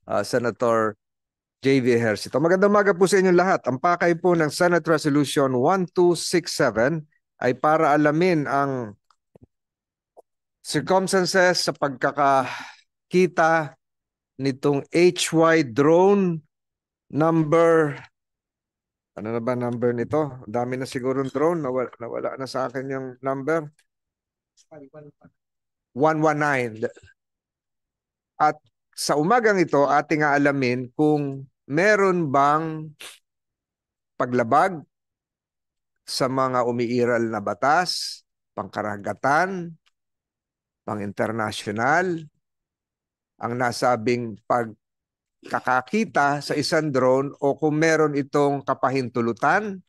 Senator J.V. Ejercito. Magandang umaga po sa inyong lahat. Ang pakay po ng Senate Resolution 1267 ay para alamin ang circumstances sa pagkakakita nitong HY drone number, ano na ba number nito? Dami na sigurong drone, nawala na sa akin yung number. 119. At sa umagang ito, ating aalamin kung meron bang paglabag sa mga umiiral na batas, pangkaragatan, pang-internasyonal, ang nasabing pagkakakita sa isang drone o kung meron itong kapahintulutan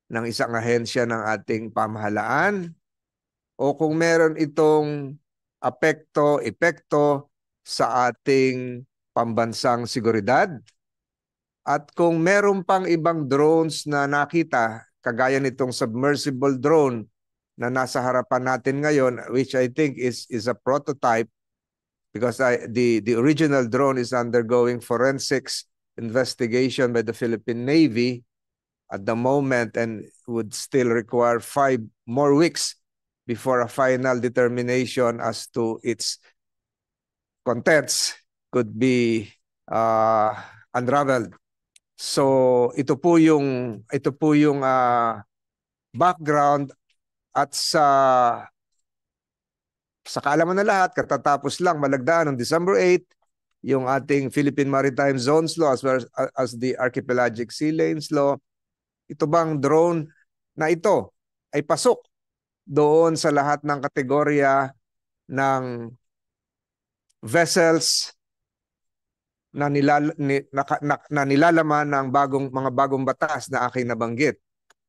ng isang ahensya ng ating pamahalaan o kung meron itong epekto sa ating pambansang seguridad. At kung meron pang ibang drones na nakita, kagaya nitong submersible drone na nasa harapan natin ngayon, which I think is a prototype because the original drone is undergoing forensics investigation by the Philippine Navy at the moment and would still require 5 more weeks before a final determination as to its contents could be unraveled. So ito po yung background at sa kaalaman na lahat, katatapos lang malagdaan ng December 8 yung ating Philippine Maritime Zones Law as well as the Archipelagic Sea Lanes Law. Ito bang drone na ito ay pasok doon sa lahat ng kategorya ng vessels na nilalaman ng mga bagong batas na aking nabanggit.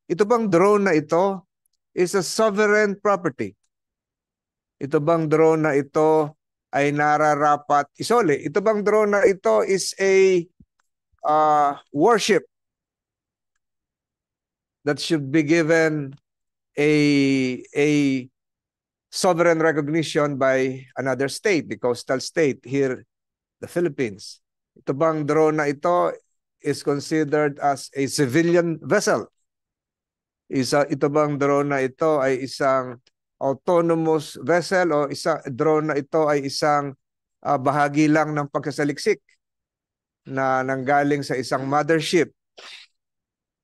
Ito bang drone na ito is a sovereign property? Ito bang drone na ito ay nararapat isole? Ito bang drone na ito is a warship that should be given a sovereign recognition by another state, the coastal state here, the Philippines? Ito bang drone na ito is considered as a civilian vessel? Ito bang drone na ito ay isang autonomous vessel o drone na ito ay isang bahagi lang ng pagkasaliksik na nanggaling sa isang mothership?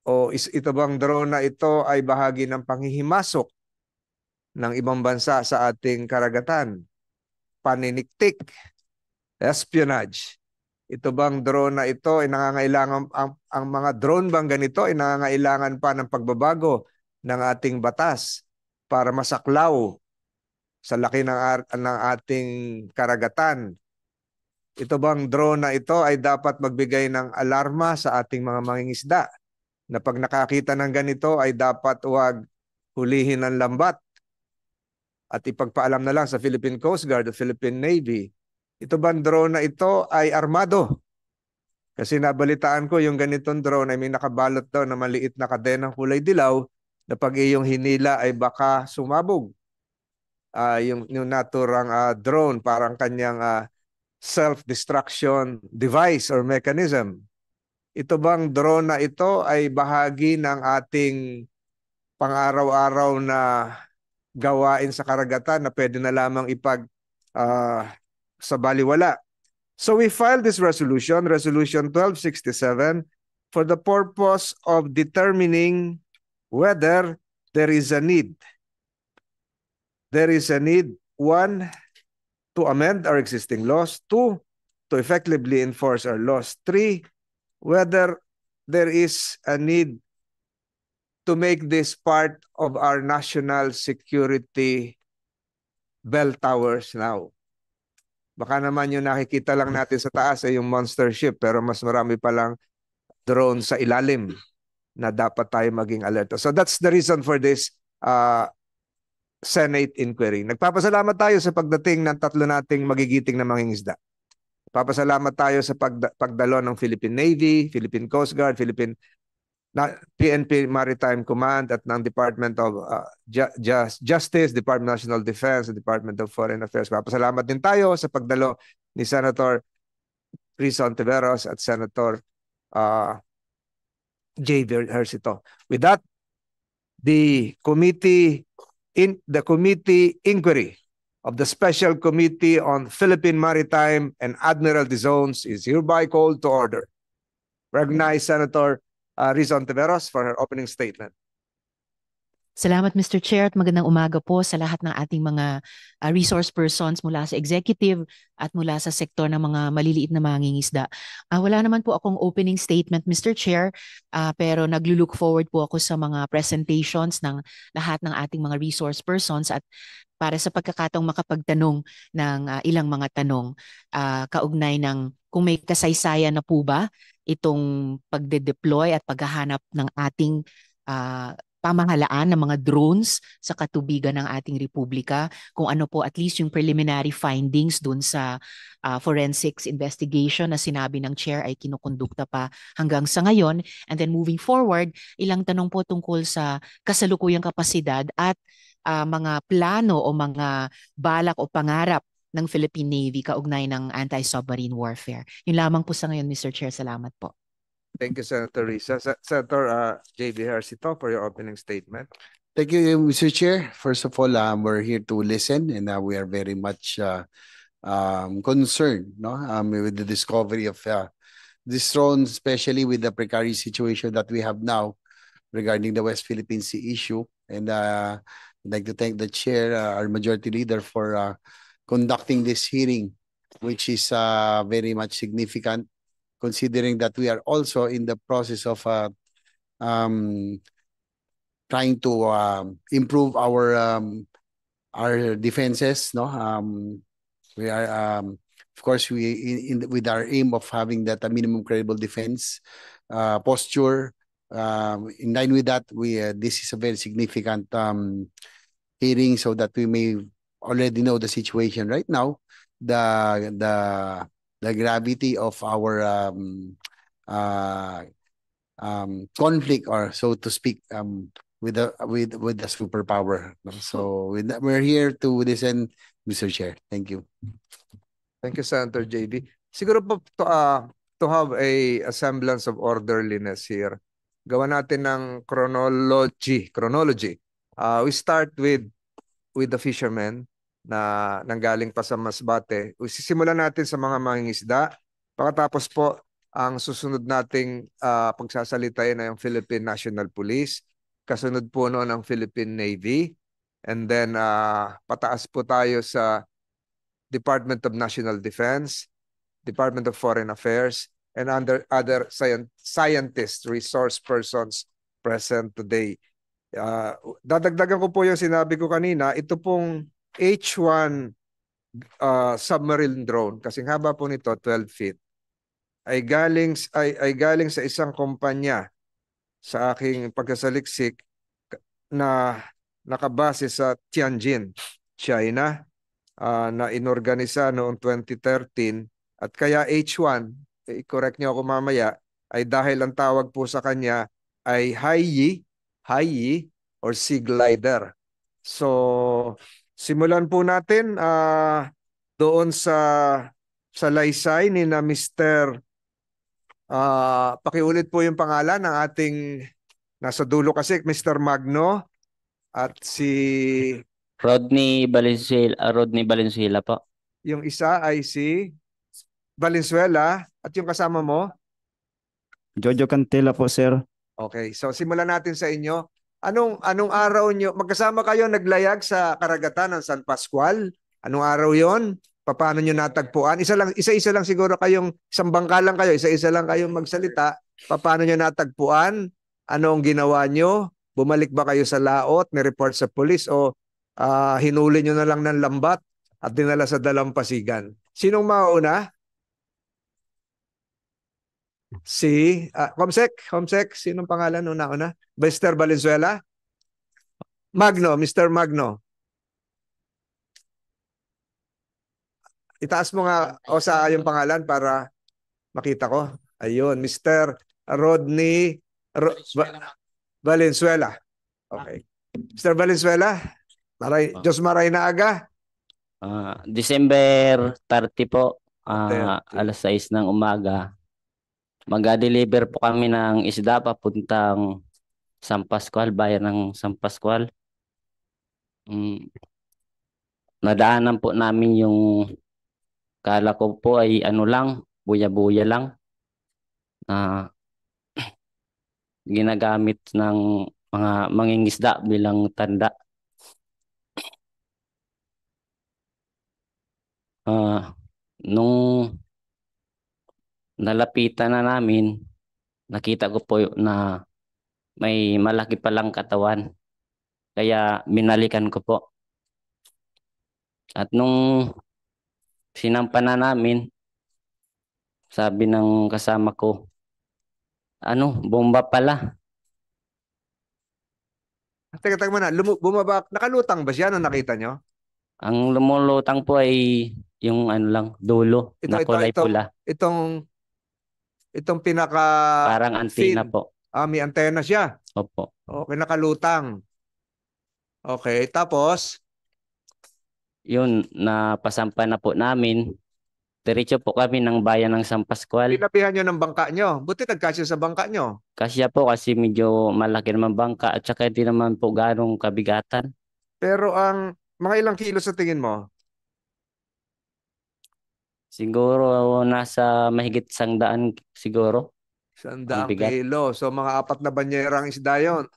O ito bang drone na ito ay bahagi ng panghihimasok ng ibang bansa sa ating karagatan? Paniniktik, espionage. Ito bang drone na ito ay nangangailangan, ang mga drone bang ganito ay nangangailangan pa ng pagbabago ng ating batas para masaklaw sa laki ng ating karagatan? Ito bang drone na ito ay dapat magbigay ng alarma sa ating mga mangingisda na pag nakakita ng ganito ay dapat huwag hulihin ng lambat at ipagpaalam na lang sa Philippine Coast Guard o Philippine Navy? Ito bang drone na ito ay armado? Kasi nabalitaan ko yung ganitong drone ay may nakabalot daw na maliit na kadenang kulay dilaw na pag iyong hinila ay baka sumabog. Yung naturang drone, parang kanyang self-destruction device or mechanism. Ito bang drone na ito ay bahagi ng ating pang-araw-araw na gawain sa karagatan na pwede na lamang sa baliwala? So we filed this resolution, Resolution 1267, for the purpose of determining whether there is a need. There is a need, 1, to amend our existing laws, 2, to effectively enforce our laws, 3, whether there is a need to make this part of our national security bell towers now. Baka naman yung nakikita lang natin sa taas ay yung monster ship, pero mas marami palang drone sa ilalim na dapat tayo maging alerto. So that's the reason for this Senate inquiry. Nagpapasalamat tayo sa pagdating ng tatlo nating magigiting na mangingisda. Papasalamat tayo sa pagdalo ng Philippine Navy, Philippine Coast Guard, PNP Maritime Command at ng Department of Justice, Department of National Defense, Department of Foreign Affairs. Papasalamat din tayo sa pagdalo ni Senator Risa Ontiveros at Senator J.V. Ejercito. With that, the committee inquiry of the Special Committee on Philippine Maritime and Admiralty Zones is hereby called to order. Recognize Senator Risa Ontiveros for her opening statement. Salamat Mr. Chair at magandang umaga po sa lahat ng ating mga resource persons mula sa executive at mula sa sektor ng mga maliliit na mangingisda. Wala naman po akong opening statement Mr. Chair, pero naglo-look forward po ako sa mga presentations ng lahat ng ating mga resource persons at para sa pagkakataong makapagtanong ng ilang mga tanong kaugnay ng kung may kasaysayan na po ba itong pagde-deploy at paghahanap ng ating pamahalaan ng mga drones sa katubigan ng ating republika, kung ano po at least yung preliminary findings dun sa forensics investigation na sinabi ng chair ay kinukondukta pa hanggang sa ngayon. And then moving forward, ilang tanong po tungkol sa kasalukuyang kapasidad at mga plano o mga balak o pangarap ng Philippine Navy kaugnay ng anti-submarine warfare. Yun lamang po sa ngayon, Mr. Chair. Salamat po. Thank you, Senator Risa. Senator J.V. Ejercito for your opening statement. Thank you, Mr. Chair. First of all, we're here to listen, and we are very much concerned, with the discovery of this drone, especially with the precarious situation that we have now regarding the West Philippine Sea issue. And I'd like to thank the chair, our majority leader, for conducting this hearing, which is very much significant, considering that we are also in the process of trying to improve our defenses. We are, of course, with our aim of having that minimum credible defense posture. In line with that, this is a very significant hearing, so that we may already know the situation right now, the gravity of our conflict, or so to speak, with the superpower. So we're here to listen, Mr. Chair. Thank you. Thank you, Senator JB. Siguro po to have a semblance of orderliness here, gawa natin ng chronology. We start with the fishermen na nanggaling pa sa Masbate. Sisimulan natin sa mga mangingisda. Pagkatapos po, ang susunod nating pagsasalitain na yung Philippine National Police. Kasunod po noon ang Philippine Navy. And then pataas po tayo sa Department of National Defense, Department of Foreign Affairs, and other scientists, resource persons present today. Dadagdagan ko po yung sinabi ko kanina, ito pong H-1 submarine drone, kasing haba po nito, 12 feet, ay galing sa isang kumpanya sa aking pagkasaliksik na nakabase sa Tianjin, China, na inorganisa noong 2013. At kaya H-1, i-correct niyo ako mamaya, ay dahil ang tawag po sa kanya ay Haiyi or Sea Glider. So, simulan po natin doon sa laysay ni na Mr. Pakiulit po yung pangalan ng ating nasa dulo kasi, Mr. Magno at si Rodney Valenzuela po. Yung isa ay si Valenzuela at yung kasama mo? Jojo Cantela po, sir. Okay, so simulan natin sa inyo. Anong araw nyo? Magkasama kayo naglayag sa karagatan ng San Pascual? Anong araw yon? Paano nyo natagpuan? Isa-isa lang siguro kayong, isang bangka lang kayo, isa-isa lang kayong magsalita. Paano nyo natagpuan? Anong ginawa nyo? Bumalik ba kayo sa laot? Ni-report sa police? O hinuli nyo na lang ng lambat at dinala sa dalampasigan? Sinong mauna? Si Comsec, sinong pangalan una? Mr. Valenzuela? Mr. Magno. Itaas mo nga sa yung pangalan para makita ko. Ayun, Mr. Rodney Valenzuela. Okay. Mr. Valenzuela, Diyos maray na aga. December 30 po, 30. alas 6 ng umaga. Mag-deliver po kami ng isda papuntang San Pascual, bayan ng San Pascual. Nadaanan po namin yung kala ko po ay ano lang, buya-buya lang na ginagamit ng mga mangingisda bilang tanda. Nung nalapitan na namin, nakita ko po na may malaki palang katawan. Kaya binalikan ko po. At nung sinampa na namin, sabi ng kasama ko, bomba pala. Teka muna, bumaba, nakalutang ba siya nung nakita nyo? Ang lumulutang po ay yung dulo na kulay pula. Itong pinaka Parang antena fin. po. May antena siya. Opo. Okay, nakalutang. Okay, tapos Yun, napasampa na po namin. Diretso po kami ng bayan ng San Pascual. pinapihan nyo ng bangka nyo. Buti nagkasya sa bangka nyo. Kasya po kasi medyo malaki naman bangka at saka hindi naman po ganong kabigatan. Pero ang mga ilang kilo sa tingin mo? Siguro nasa mahigit 100 siguro. 100 bigat. kilo. So mga 4 na banyerang isda yon.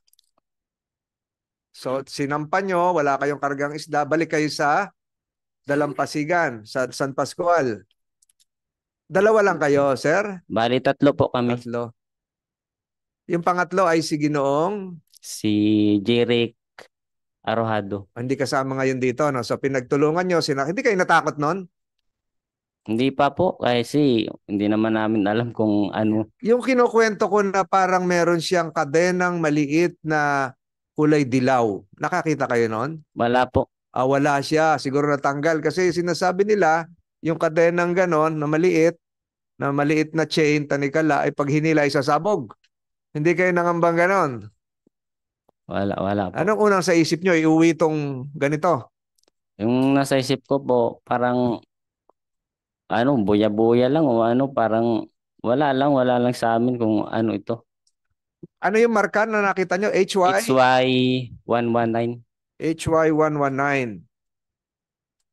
So sinampa nyo, wala kayong kargang isda, balik kayo sa Dalampasigan, sa San Pascual. Dalawa lang kayo, sir? Bali 3 po kami. 3. Yung pangatlo ay si Ginoong? Si Jeric Arojado. Hindi kasama ngayon dito, no? So pinagtulungan nyo, hindi kayo natakot nun? Hindi pa po kasi hindi naman namin alam kung ano. Yung kinukwento ko na parang meron siyang kadenang maliit na kulay dilaw. Nakakita kayo nun? Wala po. Wala siya. Siguro natanggal kasi sinasabi nila yung kadenang ganon na maliit na chain, tanikala, ay pag hinila ay sasabog. Hindi kayo nangambang ganon? Wala po. Anong unang sa isip nyo? Iuwi tong ganito? Yung nasa isip ko po, parang buya-buya lang o parang wala lang sa amin kung ano ito. Ano yung marka na nakita nyo? HY119. HY119.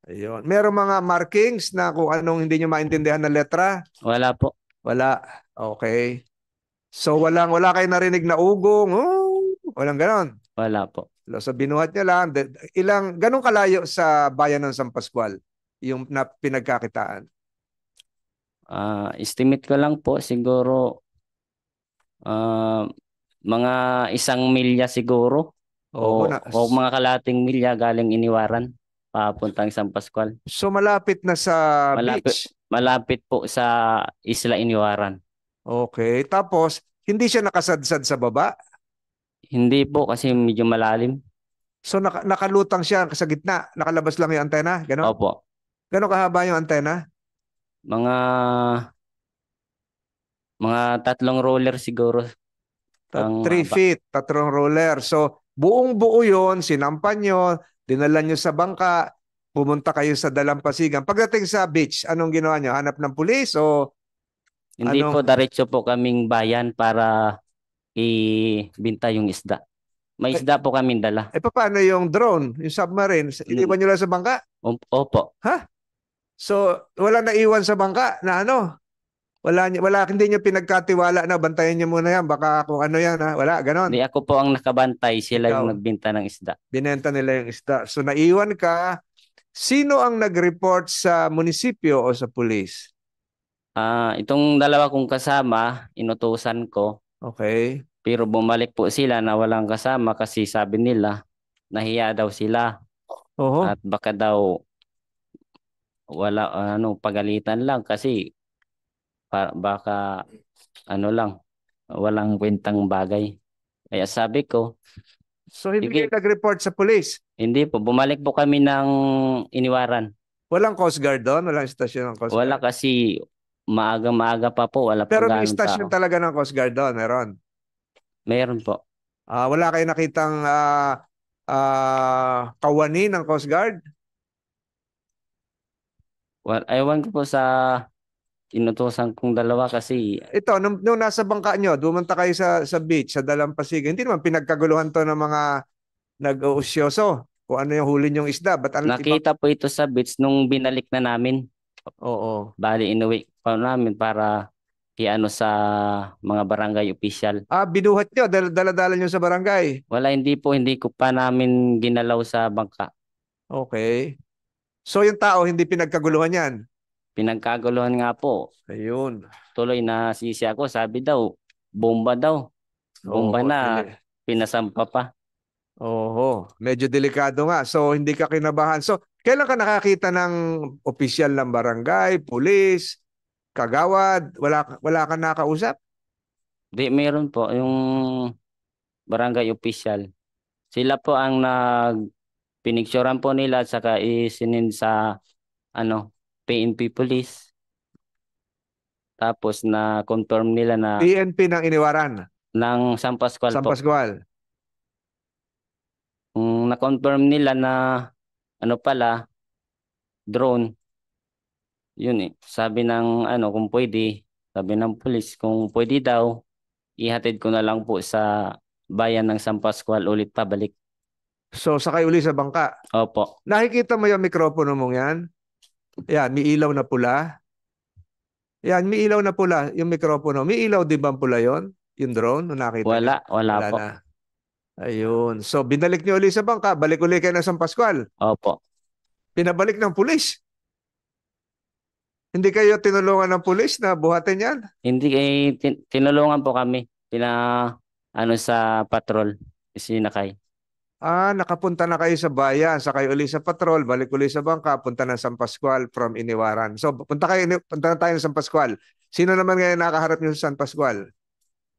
Ayun. Merong mga markings na kung anong hindi nyo maintindihan na letra? Wala po. Wala. Okay. So wala kayo narinig na ugong? Walang ganon? Wala po. So binuhat nyo lang. Ganong kalayo sa bayan ng San Pascual yung pinagkakitaan? Estimate ko lang po siguro mga 1 milya siguro. O mga kalating milya galing Iniwaran papuntang San Pascual. So malapit na sa beach? Malapit po sa Isla Iniwaran. Okay. Tapos, hindi siya nakasadsad sa baba? Hindi po kasi medyo malalim. So nakalutang siya sa gitna? Nakalabas lang yung antena? Ganon? Opo. Ganon kahaba yung antena? Mga 3 roller siguro. 3 feet, 3 roller. So buong-buo yun, sinampan nyo, dinala nyo sa bangka, pumunta kayo sa Dalampasigan. Pagdating sa beach, anong ginawa nyo? Hanap ng pulis o? Hindi po, diretso po kaming bayan para ibinta yung isda. May isda po kaming dala. Paano yung drone, yung submarine? Iniwan nyo lang sa bangka? Opo. Ha? So wala naiwan sa bangka na ano? Hindi nyo pinagkatiwala na bantayan nyo muna yan. Baka kung ano yan, ha? Wala, ganon. Hindi, ako po ang nakabantay. Sila yung nagbinta ng isda. Binenta nila yung isda. So naiwan ka. Sino ang nag-report sa munisipyo o sa pulis? Itong dalawa kong kasama, inutusan ko. Okay. Pero bumalik po sila na walang kasama kasi sabi nila, nahiya daw sila. At baka daw wala pagalitan lang kasi baka walang kwentang bagay. Kaya sabi ko, so hindi kayo nag-report sa police? Hindi po, bumalik po kami ng Iniwaran. Walang Coast Guard doon? Walang istasyon ng Coast Guard? Wala kasi maaga pa po, wala pero pa may istasyon talaga ng Coast Guard doon, meron? Meron po. Wala kayo nakitang kawani ng Coast Guard? Ewan ko po sa inutusan kong dalawa kasi Ito, nung nasa bangka nyo, dumunta kayo sa beach, sa Dalampasigan, hindi naman pinagkaguluhan to ng mga nag-uusyoso. Kung ano yung huli nyong isda. Ba't ang ibang... nakita po ito sa beach nung binalik na namin. Oo. Bali, inuwi pa namin para iano sa mga barangay official. Binuhat nyo, dala-dala nyo sa barangay. Wala, hindi ko pa namin ginalaw sa bangka. Okay. So yung tao, hindi pinagkaguluhan yan. Pinagkaguluhan nga po. Ayun. Tuloy na sisi ako, sabi daw, bomba daw. Bomba Oo, na, pinasampa pa. Oo, medyo delikado nga. So hindi ka kinabahan. So kailan ka nakakita ng opisyal ng barangay, pulis, kagawad? Wala ka nakausap? Di, meron po yung barangay official. Sila po ang pinicturean po nila at saka isinin sa PNP police. Tapos na confirm nila na PNP ng Iniwaran, ng San Pascual San po. Pascual. Na-confirm nila na pala drone. Yun eh. Sabi ng kung pwede, sabi ng police kung pwede daw ihatid ko na lang po sa bayan ng San Pascual ulit pabalik. So sakay uli sa bangka. Opo. Nakikita mo yung mikropono mong yan? Yan, may ilaw na pula. Yan, may ilaw na pula yung mikropono. May ilaw di ba pula yon? Yung drone, nung nakita niyo? Wala po. Na. Ayun. So binalik niyo uli sa bangka, balik uli kayo ng San Pascual. Opo. Pinabalik ng pulis. Hindi kayo tinulungan ng pulis na buhatin yan? Hindi tinulungan po kami. Sa patrol. Sinakay. Nakapunta na kayo sa bayan, sakay uli sa patrol, balik uli sa bangka, punta ng San Pascual from Iniwaran. So punta na tayo ng San Pascual. Sino naman ngayon nakaharap niyo sa San Pascual?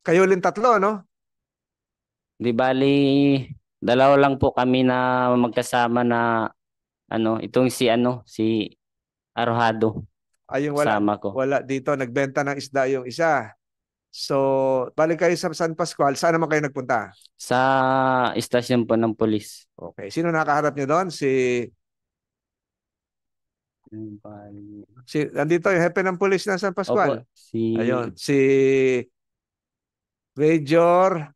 Kayo ulit tatlo, no? Di bali, dalawa lang po kami na magkasama na itong si Arojado. Yung Kasama ko. wala dito, nagbenta ng isda yung isa. So, balik kayo sa San Pascual. Saan naman kayo nagpunta? Sa istasyon po ng polis. Okay. Sino nakaharap niyo doon? Nandito yung hepe ng polis ng San Pascual. Opo, si Major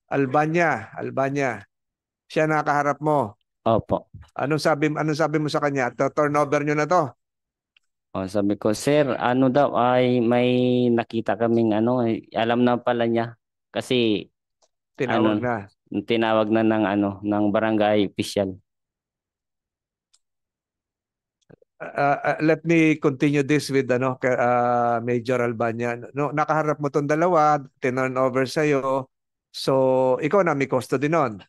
Albania. Siya nakaharap mo. Opo. Anong sabi mo sa kanya? Turnover niyo na to? Sabi ko, sir, daw ay may nakita kaming alam na pala niya kasi tinawag na ng barangay official. Let me continue this with Major Albania. No, nakaharap mo tong dalawa, turn over sa iyo. So, ikaw na may custody noon.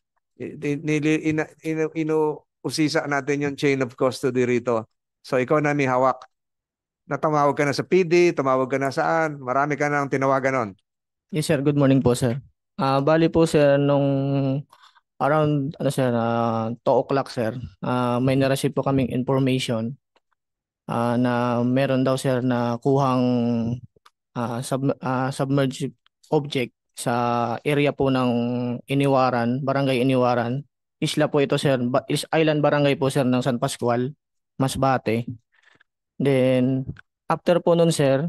Inuusisa natin yung chain of custody rito. So, ikaw na may hawak. Natumawag ka na sa PD, tumawag ka na saan, marami ka nang tinawagan nun. Yes sir, good morning po sir. Bali po sir, nung around 2 o'clock sir, may na-receive po kaming information na meron daw sir na kuhang submerged object sa area po ng Iniwaran, Barangay Iniwaran. Isla po ito sir, island barangay po sir ng San Pascual, Masbate. Then, after po nun, sir,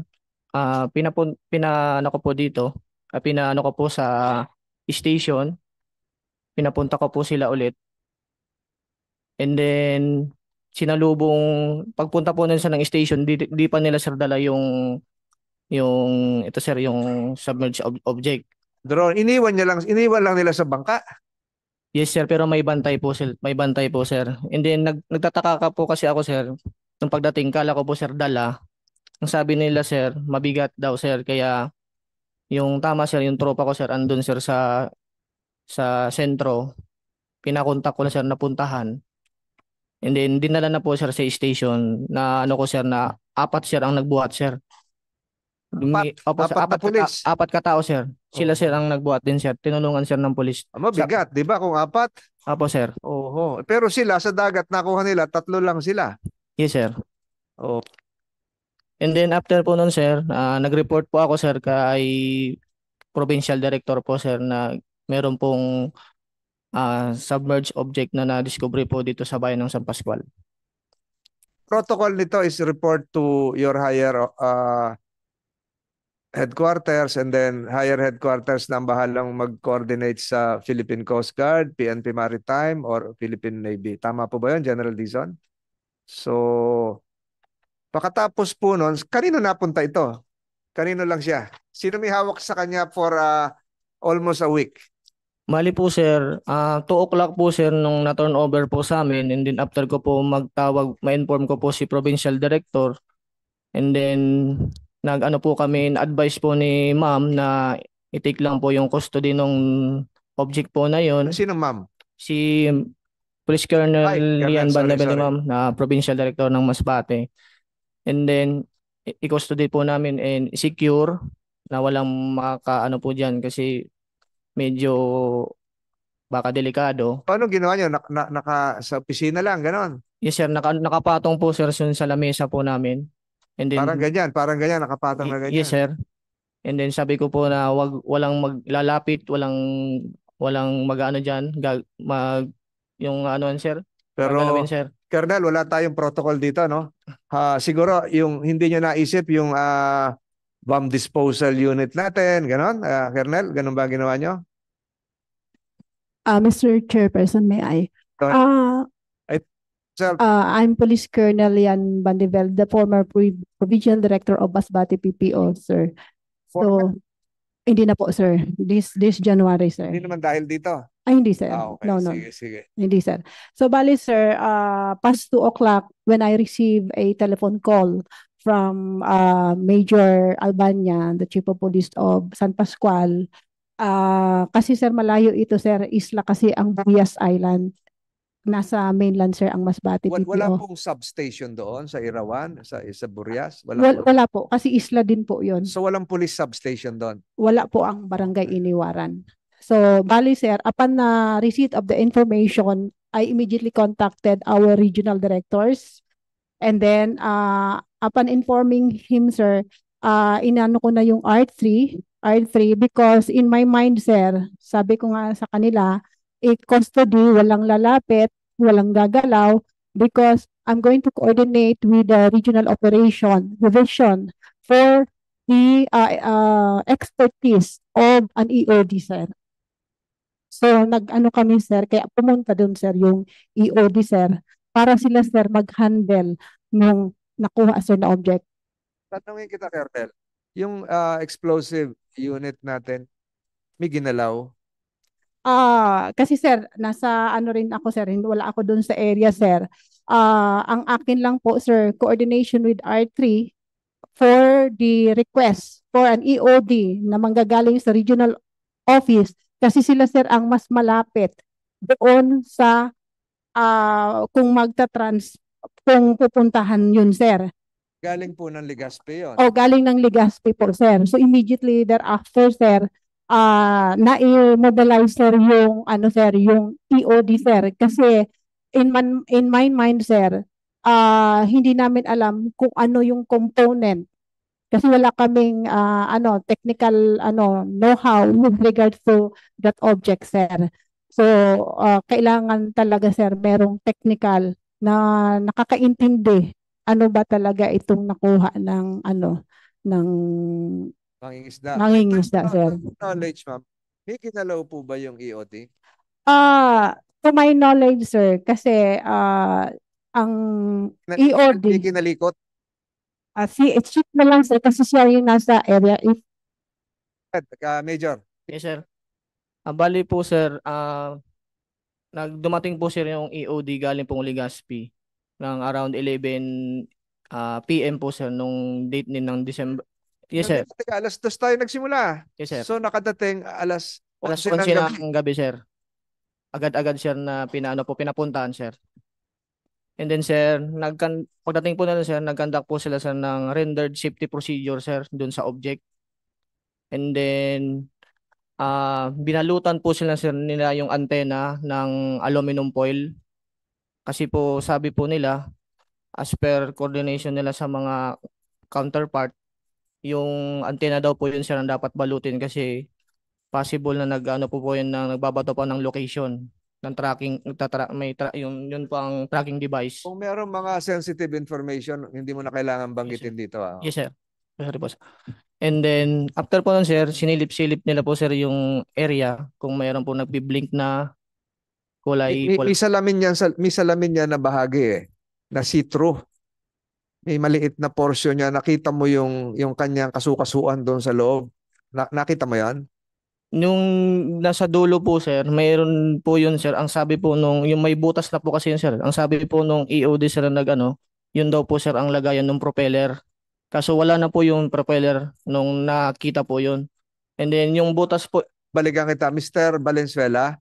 pinano ko po dito, pinano ko po sa station, pinapunta ko po sila ulit. And then, pagpunta po nun sa ng station, di pa nila sir dala yung ito sir, yung submerged object. Drone, iniwan lang nila sa bangka? Yes sir, pero may bantay po sir, And then, nagtataka ka po kasi ako sir, nung pagdating, kala ko po sir dala. Ang sabi nila sir, mabigat daw sir. Kaya yung tama sir, yung tropa ko sir, andun sir sa sentro. Pinakontak ko na sir, napuntahan. And then dinala na po sir sa station na ko sir, na 4 sir ang nagbuhat sir. Pulis? 4 katao sir. Sila sir ang nagbuhat din sir. Tinulungan sir ng pulis. Mabigat, di ba kung 4? Apo sir. Oho. Pero sila sa dagat, nakuha nila, 3 lang sila. Yes sir. Oh. And then after po nun sir, nag-report po ako sir kay Provincial Director po sir na meron pong submerged object na na-discovery po dito sa bayan ng San Pascual. protocol nito is report to your higher headquarters, and then higher headquarters na ang bahalang mag-coordinate sa Philippine Coast Guard, PNP Maritime, or Philippine Navy. Tama po ba yun, General Dizon? So, pagkatapos po nun, kanino napunta ito? Kanino lang siya? Sino may hawak sa kanya for almost a week? Mali po sir, 2 o'clock po sir nung na-turn over po sa amin, and then after ko po magtawag, ma-inform ko po si Provincial Director, and then nag-ano po kami, na-advise po ni ma'am na i-take lang po yung custody nung object po na yon. Sino ma'am? Si Police Colonel Ay, Colonel, Lian sorry, Bandabeli sorry. ma'am, na Provincial Director ng Masbate. And then i-custody po namin and secure na walang makakaano po dyan kasi medyo baka delikado. Paano ginawa niyo? Sa opisina lang, ganon? Yes sir, nakapatong po sir sa lamesa po namin. And then Parang ganyan, nakapatong na ganyan. yes sir. And then sabi ko po na walang maglalapit, walang mag-ano diyan, yung ano sir. Pero, Gagalawin, sir. Colonel, wala tayong protocol dito, no? Siguro, yung hindi nyo naisip yung bomb disposal unit natin, ganon? Colonel, ganon ba ginawa nyo? Mr. Chairperson, may I? Go Sir, I'm Police Colonel Lian Bandivel, the former Provincial Director of Masbate PPO, sir. former, So, hindi na po, sir. This January, sir. hindi naman dahil dito. Ay, hindi, sir. Okay, No. sige. Hindi, sir. So, bali, sir, past 2 o'clock, when I received a telephone call from Major Albania, the Chief of Police of San Pascual, kasi, sir, malayo ito, sir. Isla kasi ang Buyas Island. Nasa mainland, sir, ang Masbate PPO. Wala pong substation doon sa Irawan, sa Burias? Wala po. Wala po, kasi isla din po yun. So, walang police substation doon? Wala po ang barangay Iniwaran. So, bali, sir, upon receipt of the information, I immediately contacted our regional directors. And then, upon informing him, sir, inano ko na yung R3 because in my mind, sir, sabi ko nga sa kanila, custody, walang lalapit, walang gagalaw, because I'm going to coordinate with the regional operation division for the expertise of an EOD, sir. So, nag-ano kami, sir, kaya pumunta dun, sir, yung EOD, sir, para sila, sir, mag-handle nung nakuha, sir, na object. Tatanungin kita, Colonel, yung explosive unit natin, may ginalaw? Kasi, sir, nasa ano rin ako, sir, wala ako dun sa area, sir. Ang akin lang po, sir, coordination with R3 for the request for an EOD na manggagaling sa regional office kasi sila, sir, ang mas malapit doon sa kung kung pupuntahan yun, sir. Galing po ng Legazpi yun. Galing ng Legazpi po, sir. So immediately thereafter, sir, na-mobilize, sir, yung sir, yung EOD, sir, kasi in my mind, sir, hindi namin alam kung ano yung component kasi wala kaming technical know-how with regards to that object, sir. So kailangan talaga, sir, merong technical na nakakaintindi ano ba talaga itong nakuha ng ng mangingisda, sir. Knowledge, ma'am, may kinalaw po ba yung EOD? To my knowledge, sir, kasi ang EOD, May kinalikot? check na lang, sir, kasi siya yung nasa area. Major. Yes sir. Bali po sir, nagdumating po sir yung EOD galing pong Legazpi ng around 11 PM po sir nung date ng December. Yes sir. Teka, alas 2 tayo nagsimula. Yes sir. So nakadating alas 11 ng gabi, sir. Agad-agad sir na pinapuntahan, sir. And then sir, pagdating po nila, sir, nag-conduct po sila, sir, ng rendered safety procedure, sir, dun sa object. And then binalutan po sila, sir, nila yung antena ng aluminum foil. Kasi po sabi po nila, as per coordination nila sa mga counterpart, yung antena daw po yun, sir, ang dapat balutin kasi possible na nagbabato pa ng location. ng tracking, yun po ang tracking device. Kung meron mga sensitive information, hindi mo na kailangan banggitin dito. Yes, sir. Sorry po, sir. And then, after po nun, sir, sinilip-silip nila po, sir, yung area kung mayroon po nagbi-blink na kulay May salamin yan, may salamin yan na bahagi na see-through. May maliit na portion niya. Nakita mo yung kanyang kasukasuan doon sa loob. Nakita mo yan? Nung nasa dulo po, sir, mayroon po yun, sir. Ang sabi po yung may butas na po kasi yun, sir. Ang sabi po nung EOD, sir, yun daw po, sir, ang lagayan ng propeller. Kaso wala na po yung propeller nung nakita po yun. And then yung butas po, Balikan kita, Mr. Valenzuela,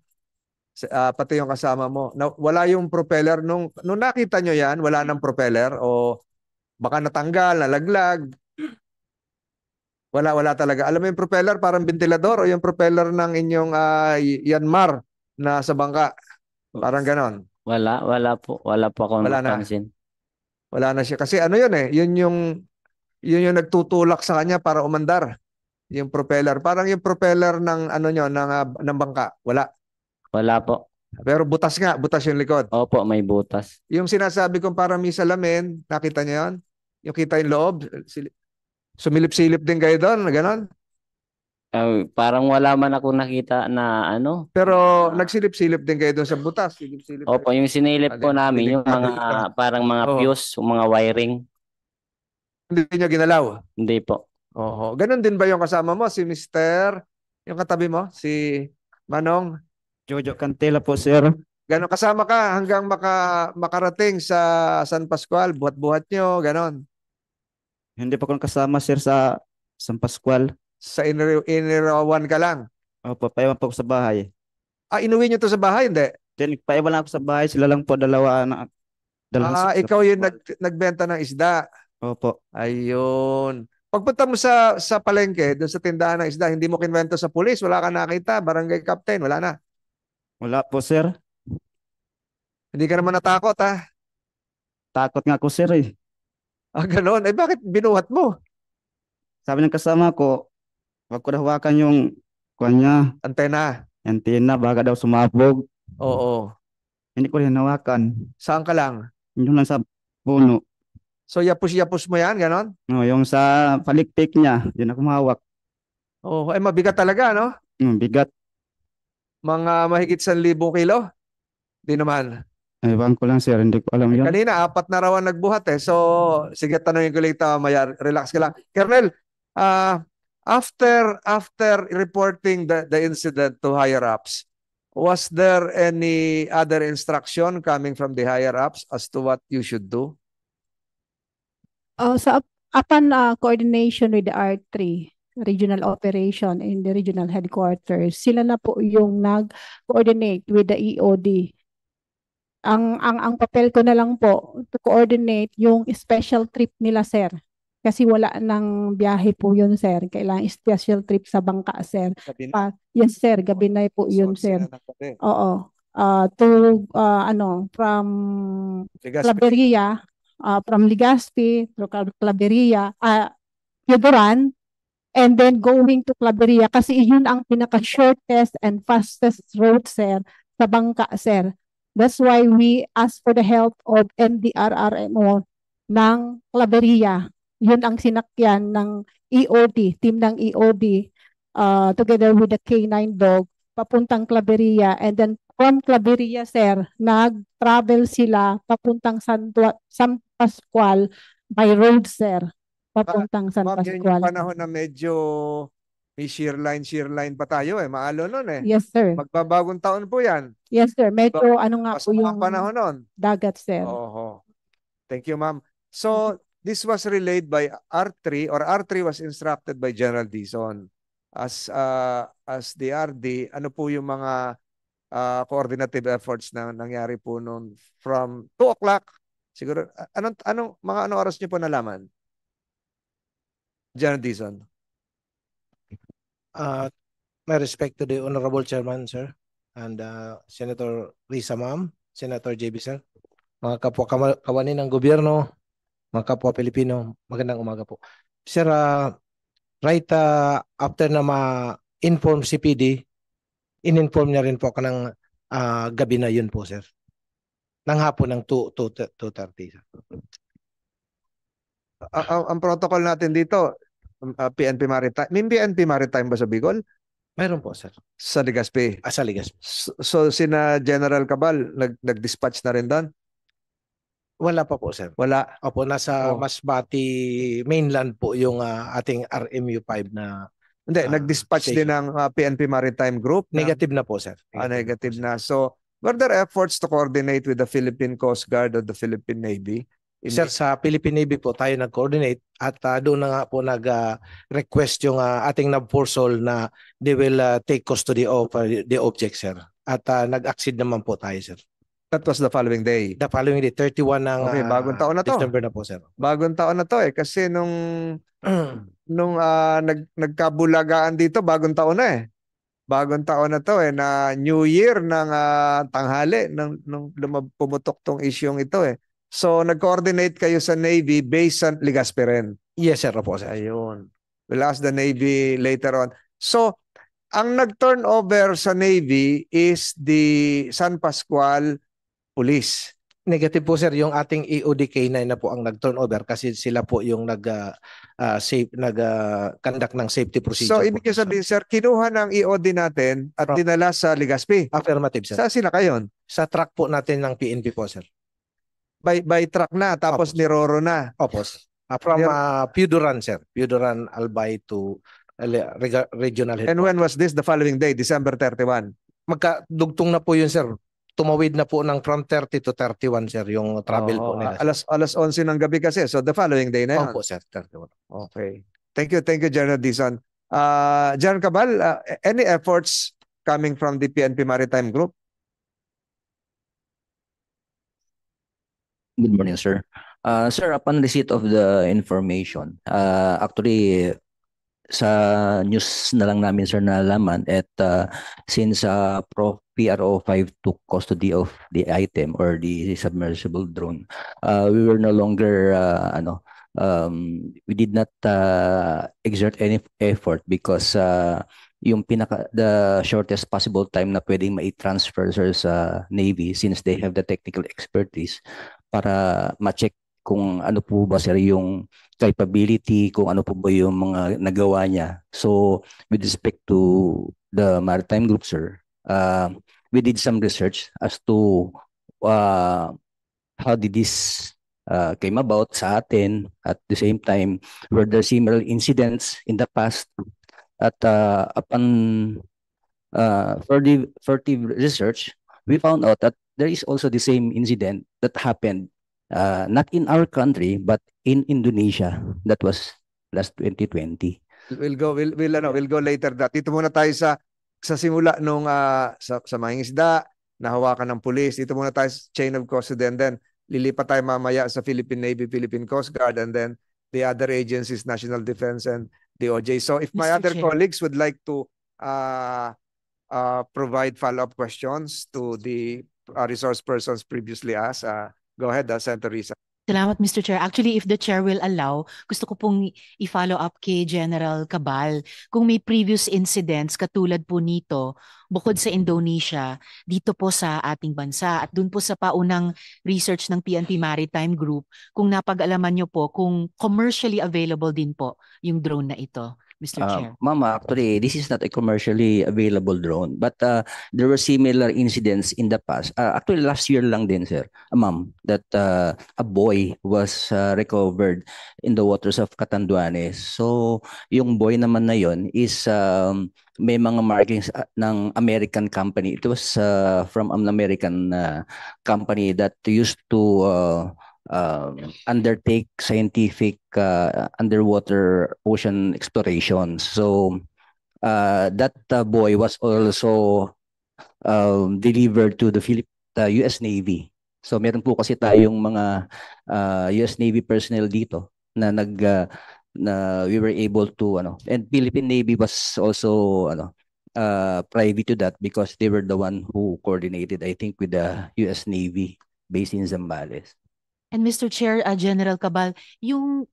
pati yung kasama mo. Wala yung propeller. Nung nakita nyo yan, wala nang propeller o baka natanggal, nalaglag. Wala talaga. Alam mo yung propeller, parang ventilador o yung propeller ng inyong Yanmar na sa bangka. Parang ganon. Wala po akong Wala na. napansin. Wala na siya. Kasi ano yun yun yung nagtutulak sa kanya para umandar. Yung propeller. Parang yung propeller ng ng bangka. Wala po. Pero butas yung likod. Opo, may butas. Yung sinasabi kong parang may salamin, nakita niyo yun? Yung kita yung loob, sumilip-silip din kayo doon, ganon. Parang wala man ako nakita na ano. Pero nagsilip-silip din kayo doon sa butas. Silip-silip Opo, yung sinilip po namin, yung mga parang mga fuse, yung mga wiring. Hindi niyo ginalaw? Hindi po. Oho. Ganon din ba yung kasama mo? Si Mr. Yung katabi mo? Si Manong? Jojo Cantela po, sir. Ganon kasama ka hanggang makarating sa San Pascual? Buhat-buhat nyo, ganon. Hindi pa ko kasama, sir, sa San Pascual. Sa inirawan ka lang? Opo, paiwan pa ako sa bahay. Inuwi nyo to sa bahay? Hindi. Then, paiwan lang ako sa bahay. Sila lang po, dalawa. Ikaw yung nagbenta ng isda. Opo. Ayun. Pagpunta mo sa palengke, doon sa tindahan ng isda, hindi mo kinwento sa pulis, wala ka nakita, barangay captain, wala na. Wala po, sir. Hindi ka naman natakot, ha? Takot nga ako, sir, eh. Ganon. Bakit binuhat mo? Sabi ng kasama ko, wag ko hawakan yung kanya, Antena. antenna, baka daw sumabog. Oo. Hindi ko rin hawakan. Saan ka lang? Yun lang sa puno. So, yapos-yapos mo yan, ganon? No, yung sa palikpik niya, yun ako mahawak. Oo. Mabigat talaga, no? Bigat. Mga mahigit 1,000 kilo? Di naman. Ewan ko lang, sir. Hindi ko alam yun. Kanina, 4 na raw ang nagbuhat eh. So, sige, tanongin ko lang ito, maya, relax ka lang. Colonel, after reporting the incident to higher-ups, was there any other instruction coming from the higher-ups as to what you should do? Upon coordination with the R3 regional operation in the regional headquarters, sila na po yung nag-coordinate with the EOD. Ang papel ko na lang po to coordinate yung special trip nila, sir. Kasi wala nang biyahe po yun, sir. Kailangan special trip sa bangka, sir. Yes, sir. Gabi na po yun, sir. Oo. From Claveria, from Legazpi to Claveria, Yudoran, and then going to Claveria kasi yun ang pinaka-shortest and fastest road, sir, sa bangka, sir. That's why we ask for the help of NDRRMO ng Claveria. Yun ang sinakyan ng EOD, team ng EOD, together with the K9 dog, papuntang Claveria. And then from Claveria, sir, nag-travel sila papuntang San Pascual by road, sir. Papuntang San Ma'am, yun Pascual. yung panahon na medyo may shear line pa tayo maalo nun eh. Yes, sir. Magbabagong taon po yan. Yes, sir. Medyo Mas po yung panahon nun. dagat, sir. Oo. Thank you, ma'am. So, this was relayed by R3 or R3 was instructed by General Dizon. As the RD, ano po yung mga coordinative efforts na nangyari po noon from 2 o'clock? Siguro, anong oras niyo po nalaman? General Dizon. My respect to the Honorable Chairman, sir, and Senator Risa, ma'am, Senator JB, sir, mga kapwa kawani ng gobyerno, mga kapwa Pilipino, magandang umaga po. Sir, right after na ma-inform si PD, in-inform niya rin po ako ng gabi na yun po, sir. Nang hapon ng 2:30. Sir. Ang protocol natin dito, PNP Maritime. May PNP Maritime ba sa Bicol? Meron po, sir. Sa Legazpi. Sa Ligas. So sina General Cabal, nag-dispatch na rin doon? Wala pa po, sir. Wala. Opo, nasa Oh. Masbate mainland po yung ating RMU5 na Hindi, nag-dispatch din ng PNP Maritime Group. negative na po, sir. Negative na. So, were there efforts to coordinate with the Philippine Coast Guard or the Philippine Navy? Sir, sa Philippine Navy po tayo nag-coordinate at doon na nga po nag-request yung ating NAVFORSOL na they will take custody of the object, sir. At nag-accede naman po tayo, sir. That was the following day. The following day, 31 ng Okay, bagong taon na to. December na po, sir. Bagong taon na to kasi nung nagkabulagaan dito, bagong taon na Bagong taon na to na New Year ng tanghali nung pumutok tong isyong ito So nag-coordinate kayo sa Navy based on Legazpi rin. Yes, sir. Opo, sir. Ayun. We'll ask the Navy later on. So ang nag-turnover sa Navy is the San Pascual Police. Negative po, sir, yung ating EOD-K9 na po ang nag-turnover kasi sila po yung nag-conduct ng safety procedure. So ibig sabihin, sir, kinuha ng EOD natin at dinala sa Legazpi. Affirmative, sir. Saan sila kayon? Sa truck po natin ng PNP po, sir. By truck na, tapos Opo. niroro na. Opo. From Puduran, sir. Puduran, Albay to regional headquarters. And when was this? The following day, December 31. Magkadugtong na po yun, sir. Tumawid na po ng from 30 to 31, sir, yung travel po nila. Alas 11 ng gabi kasi. So the following day na yun. Opo, sir. 31. Okay. Thank you, General Dizon. General Cabal, any efforts coming from the PNP Maritime Group? Good morning, sir. Sir, upon receipt of the information, actually, sa news na lang namin, sir, nalaman at since PRO 5 took custody of the item or the submersible drone, we were no longer, we did not exert any effort because yung the shortest possible time na pwedeng mai-transfer, sir, sa Navy since they have the technical expertise para ma-check kung ano po ba, sir, yung capability, kung ano po ba yung mga nagawa niya. So with respect to the Maritime Group, sir, we did some research as to how did this came about sa atin. At the same time, were there similar incidents in the past? At upon further research, we found out that there is also the same incident that happened not in our country but in Indonesia. That was last 2020. We'll go later that. Dito muna tayo sa simula nung sa mangingisda, nahawakan ng pulis. Dito muna tayo sa chain of custody and then lilipat tayo mamaya sa Philippine Navy, Philippine Coast Guard and then the other agencies, National Defense and DOJ. So if my Mr. other Chair. colleagues would like to provide follow-up questions to the resource persons previously asked, go ahead, Senator Risa. Salamat, Mr. Chair. Actually, if the Chair will allow, gusto ko pong i-follow up kay General Cabal. Kung may previous incidents katulad po nito, bukod sa Indonesia, dito po sa ating bansa at dun po sa paunang research ng PNP Maritime Group, kung napag-alaman nyo po kung commercially available din po yung drone na ito, Mr. Chair. Ma'am, actually, this is not a commercially available drone, but there were similar incidents in the past. Actually, last year lang din, sir, ma'am, that a boy was recovered in the waters of Catanduanes. So, yung boy naman na yon is may mga markings ng American company. It was from an American company that used to undertake scientific underwater ocean exploration. So that boy was also delivered to the US Navy. So meron po kasi tayong mga US Navy personnel dito na na we were able to and Philippine Navy was also privy to that because they were the one who coordinated, I think, with the US Navy based in Zambales. And Mr. Chair, General Cabal, yung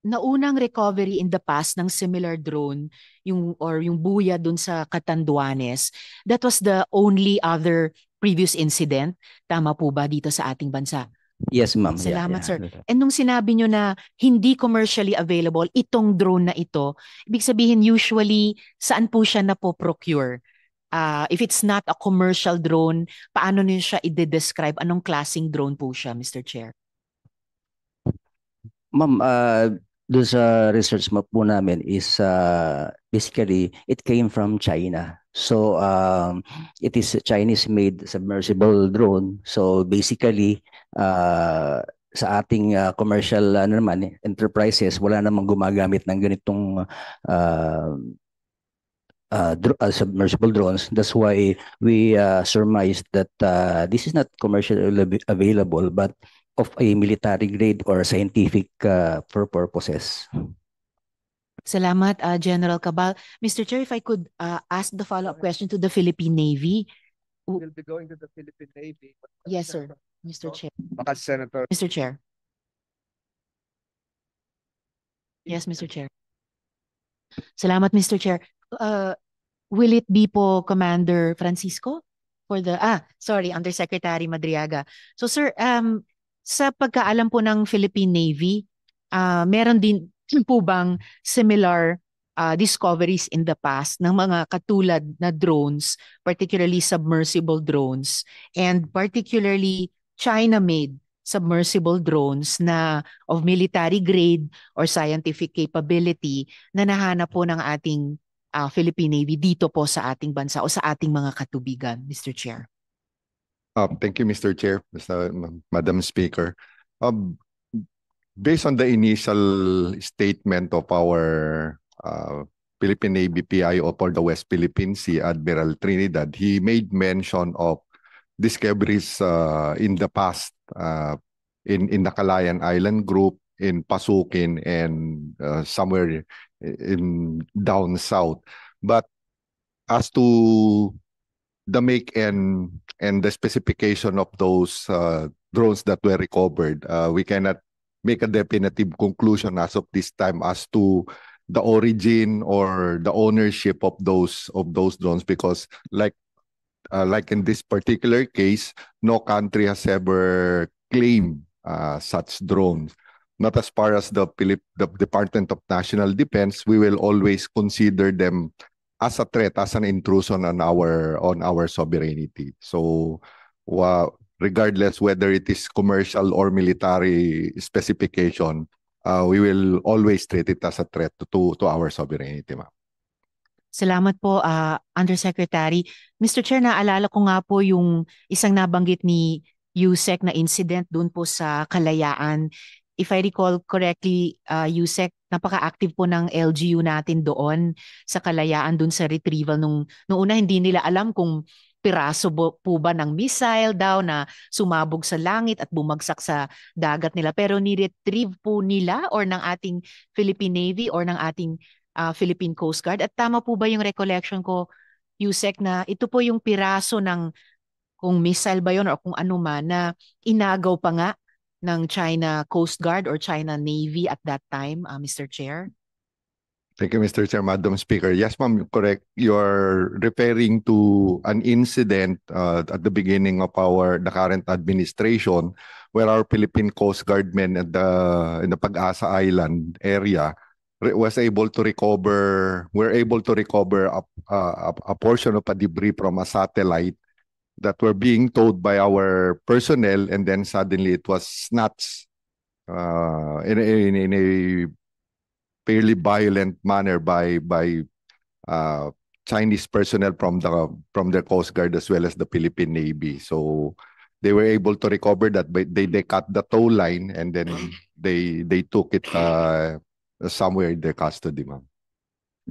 naunang recovery in the past ng similar drone, yung buya dun sa Catanduanes, that was the only other previous incident. Tama po ba dito sa ating bansa? Yes, ma'am. Yeah, Salamat, yeah. sir. And nung sinabi nyo na hindi commercially available itong drone na ito, ibig sabihin usually saan po siya napoprocure? If it's not a commercial drone, paano niyo siya i-describe? Anong klaseng drone po siya, Mr. Chair? Ma'am, doon sa research map po namin is basically it came from China. So it is a Chinese-made submersible drone. So basically sa ating commercial enterprises, wala namang gumagamit ng ganitong submersible drones. That's why we surmised that this is not commercially available, but of a military grade or scientific purposes. Salamat, General Cabal. Mr. Chair, if I could ask the follow-up question to the Philippine Navy. We'll be going to the Philippine Navy. Yes, sir, Mr. Chair. Baka Senator. Mr. Chair. Yes, Mr. Chair. Salamat, Mr. Chair. Will it be po Commander Francisco for the Undersecretary Madriaga. So sir, sa pagkaalam po ng Philippine Navy, meron din po bang similar discoveries in the past ng mga katulad na drones, particularly submersible drones, and particularly China-made submersible drones na of military grade or scientific capability na nahanap po ng ating Philippine Navy dito po sa ating bansa o sa ating mga katubigan, Mr. Chair? Thank you, Mr. Chair, Madam Speaker. Based on the initial statement of our Philippine Navy PIO for the West Philippine Sea, Admiral Trinidad, he made mention of discoveries in the past in the Calayan Island Group, in Pasukin, and somewhere in down south. But as to the make and the specification of those drones that were recovered, we cannot make a definitive conclusion as of this time as to the origin or the ownership of those drones, because like in this particular case, no country has ever claimed such drones. Not as far as the Department of National Defense. We will always consider them as a threat, as an intrusion on our sovereignty. So regardless whether it is commercial or military specification, we will always treat it as a threat to our sovereignty, ma'am. Salamat po, Undersecretary. Mr. Chair, naalala ko nga po yung isang nabanggit ni Yusek na incident doon po sa Kalayaan. If I recall correctly, Yusek, napaka-active po ng LGU natin doon sa Kalayaan, doon sa retrieval. Nung una, hindi nila alam kung piraso po ba ng missile daw na sumabog sa langit at bumagsak sa dagat nila. Pero ni-retrieve po nila or ng ating Philippine Navy or ng ating Philippine Coast Guard. At tama po ba yung recollection ko, Yusek, na ito po yung piraso ng kung missile ba yun or kung ano man na inagaw pa nga ng China Coast Guard or China Navy at that time, Mr. Chair? Thank you, Mr. Chair, Madam Speaker. Yes, ma'am, correct. You're referring to an incident at the beginning of the current administration where our Philippine Coast Guard men in the Pag-asa Island area were able to recover a portion of a debris from a satellite that were being towed by our personnel, and then suddenly it was snatched in a fairly violent manner by Chinese personnel from the Coast Guard as well as the Philippine Navy. So they were able to recover that, but they cut the tow line and then they took it somewhere in their custody, ma'am.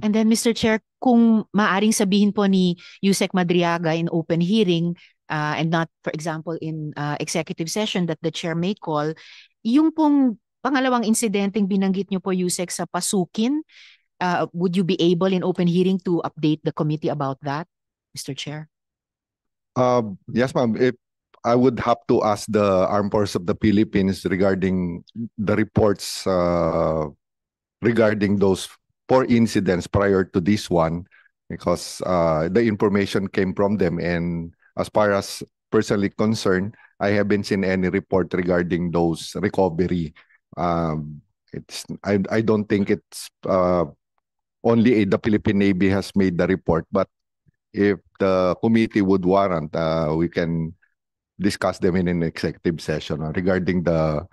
And then, Mr. Chair, kung maaring sabihin po ni Yusek Madriaga in open hearing and not, for example, in executive session that the chair may call, yung pong pangalawang insidenteng binanggit niyo po, Yusek, sa Pasukin, would you be able in open hearing to update the committee about that, Mr. Chair? Yes, ma'am. I would have to ask the Armed Forces of the Philippines regarding the reports regarding those 4 incidents prior to this one, because the information came from them, and as far as personally concerned, I haven't seen any report regarding those recovery. I don't think it's only the Philippine Navy has made the report, but if the committee would warrant, we can discuss them in an executive session regarding the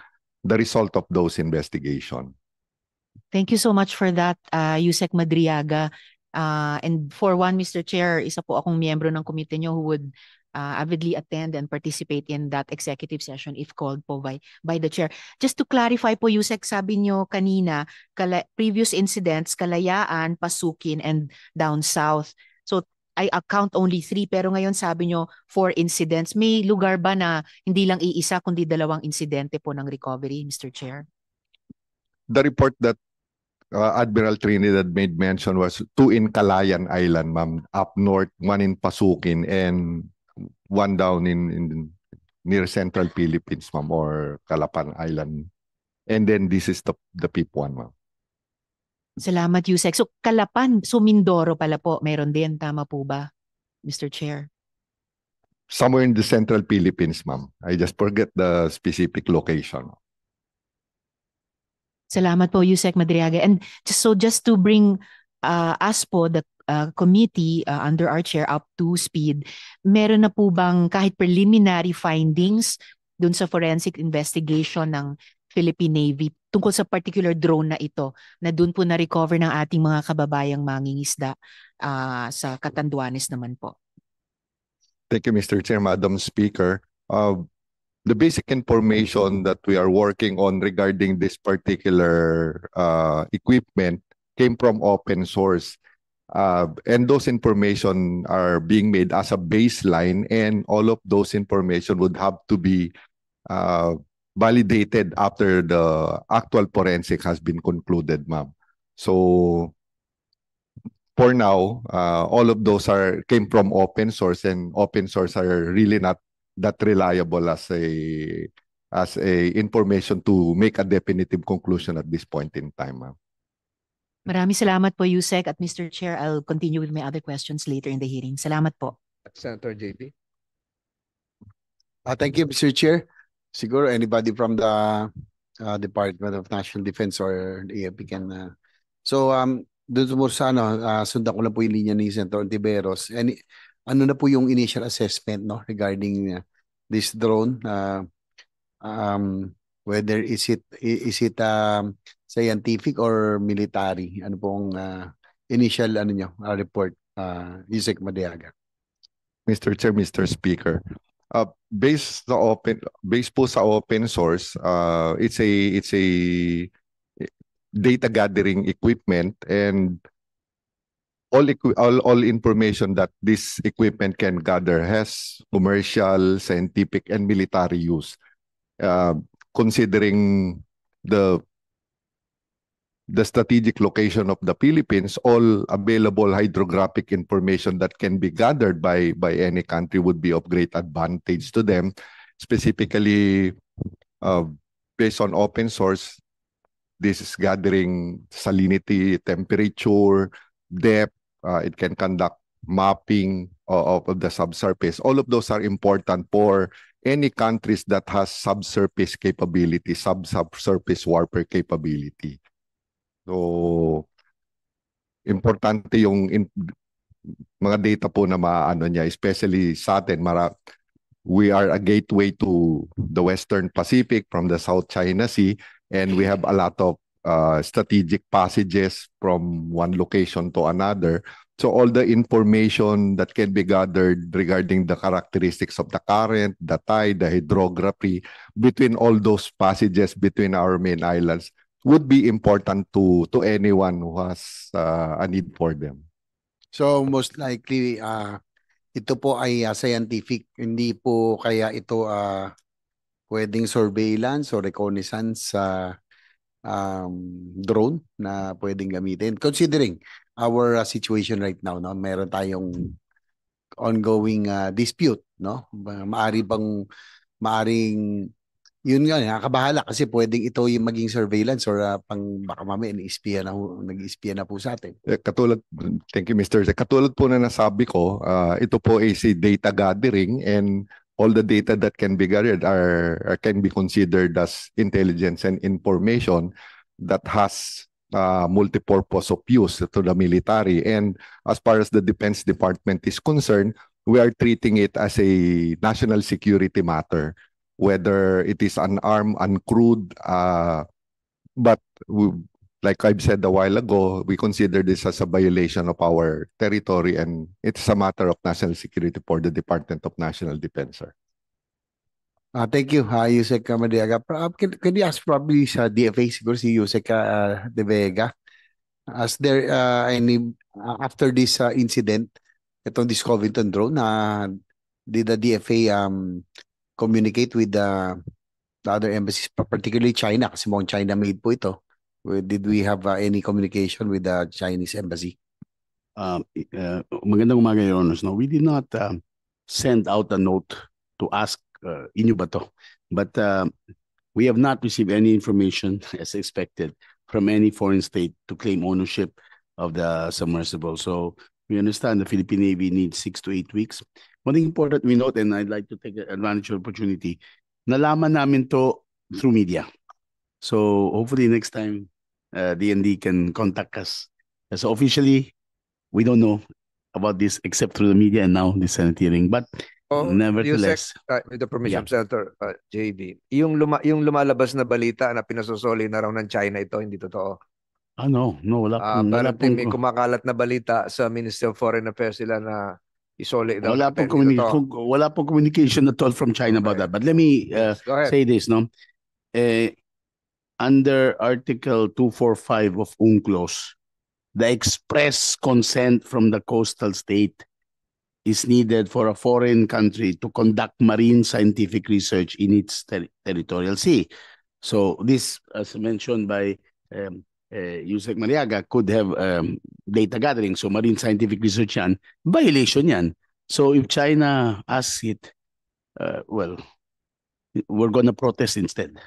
result of those investigation. Thank you so much for that, Yusek Madriaga. And for one, Mr. Chair, isa po akong miyembro ng komite nyo who would avidly attend and participate in that executive session if called po by the chair. Just to clarify po, Yusek, sabi nyo kanina, previous incidents, Kalayaan, Pasukin, and down south. So I account only 3, pero ngayon sabi nyo 4 incidents. May lugar ba na hindi lang iisa kundi 2 insidente po ng recovery, Mr. Chair? The report that Admiral Trinidad made mention was 2 in Calayan Island, ma'am, up north, 1 in Pasukin, and 1 down in near Central Philippines, ma'am, or Calapan Island. And then this is the PIP 1, ma'am. Salamat, Yusek. So Calapan, so Mindoro pala po, meron din. Tama po ba, Mr. Chair? Somewhere in the Central Philippines, ma'am. I just forget the specific location. Salamat po, Yusek Madriaga. And just to bring us po, the committee under our chair up to speed, meron na po bang kahit preliminary findings dun sa forensic investigation ng Philippine Navy tungkol sa particular drone na ito na dun po na-recover ng ating mga kababayang mangingisda sa Catanduanes naman po? Thank you, Mr. Chair, Madam Speaker. The basic information that we are working on regarding this particular equipment came from open source. And those information are being made as a baseline, and all of those information would have to be validated after the actual forensic has been concluded, ma'am. So for now, all of those came from open source, and open source are really not that reliable as a information to make a definitive conclusion at this point in time, ma'am. Maraming salamat po, Yusek. At Mr. Chair, I'll continue with my other questions later in the hearing. Salamat po. Senator JB. Thank you, Mr. Chair. Siguro anybody from the Department of National Defense or the AFP can... doon mo sa sundan ko lang po yung linya ni Senator Ontiveros. Ano na po yung initial assessment, no, regarding this drone? Whether is it scientific or military? Ano pong initial report, Yusek Madriaga? Mr. Chair, Mr. Speaker, based po sa open source, it's a data gathering equipment, and all information that this equipment can gather has commercial, scientific, and military use. Considering the strategic location of the Philippines, all available hydrographic information that can be gathered by any country would be of great advantage to them. Specifically, based on open source, this is gathering salinity, temperature, depth. It can conduct mapping of the subsurface. All of those are important for any countries that has subsurface capability, subsurface warfare capability. So, importante yung mga data po na maano niya, especially sa atin, we are a gateway to the Western Pacific from the South China Sea, and we have a lot of strategic passages from one location to another. So all the information that can be gathered regarding the characteristics of the current, the tide, the hydrography between all those passages between our main islands would be important to anyone who has a need for them. So most likely, ito po ay scientific, hindi po kaya ito pwedeng surveillance or reconnaissance drone na pwedeng gamitin. Considering our situation right now, no, meron tayong ongoing dispute, no? Maaring Yun nga, nakakabahala kasi pwedeng ito yung maging surveillance or baka mamaya nag-espiya na po sa atin. Thank you, Mr. Chair. Katulad po na nasabi ko, ito po is a data gathering and all the data that can be gathered can be considered as intelligence and information that has multi-purpose of use to the military. And as far as the Defense Department is concerned, we are treating it as a national security matter, whether it is unarmed, uncrewed, but like I've said a while ago, we consider this as a violation of our territory, and it's a matter of national security for the Department of National Defense, sir. Thank you, Yusek Madiaga. Can you ask probably sa DFA, siguro si Yusek De Vega, as there after this incident, itong Discovinton drone, did the DFA communicate with the other embassies, particularly China, kasi mukhang China made po ito. Did we have any communication with the Chinese embassy? Magandang umaga, Your Honors. No, we did not send out a note to ask inyo ba to? But we have not received any information as expected from any foreign state to claim ownership of the submersible. So we understand the Philippine Navy needs 6 to 8 weeks. One thing important we note, and I'd like to take advantage of the opportunity, nalaman namin to through media. So hopefully next time DND can contact us. So officially, we don't know about this except through the media and now the Senate hearing. But nevertheless, with the permission of Senator JB, yung lumalabas na balita na pinasosoli na raw ng China ito, hindi totoo. No, wala pong may kumakalat na balita sa Ministry of Foreign Affairs sila na isoli daw. Wala pong communication at all from China about that. But let me say this, no? Under Article 245 of UNCLOS, the express consent from the coastal state is needed for a foreign country to conduct marine scientific research in its territorial sea. So this, as mentioned by Yusek Mariaga, could have data gathering. So marine scientific research yan, violation yan. So if China asks it, well, we're gonna protest instead.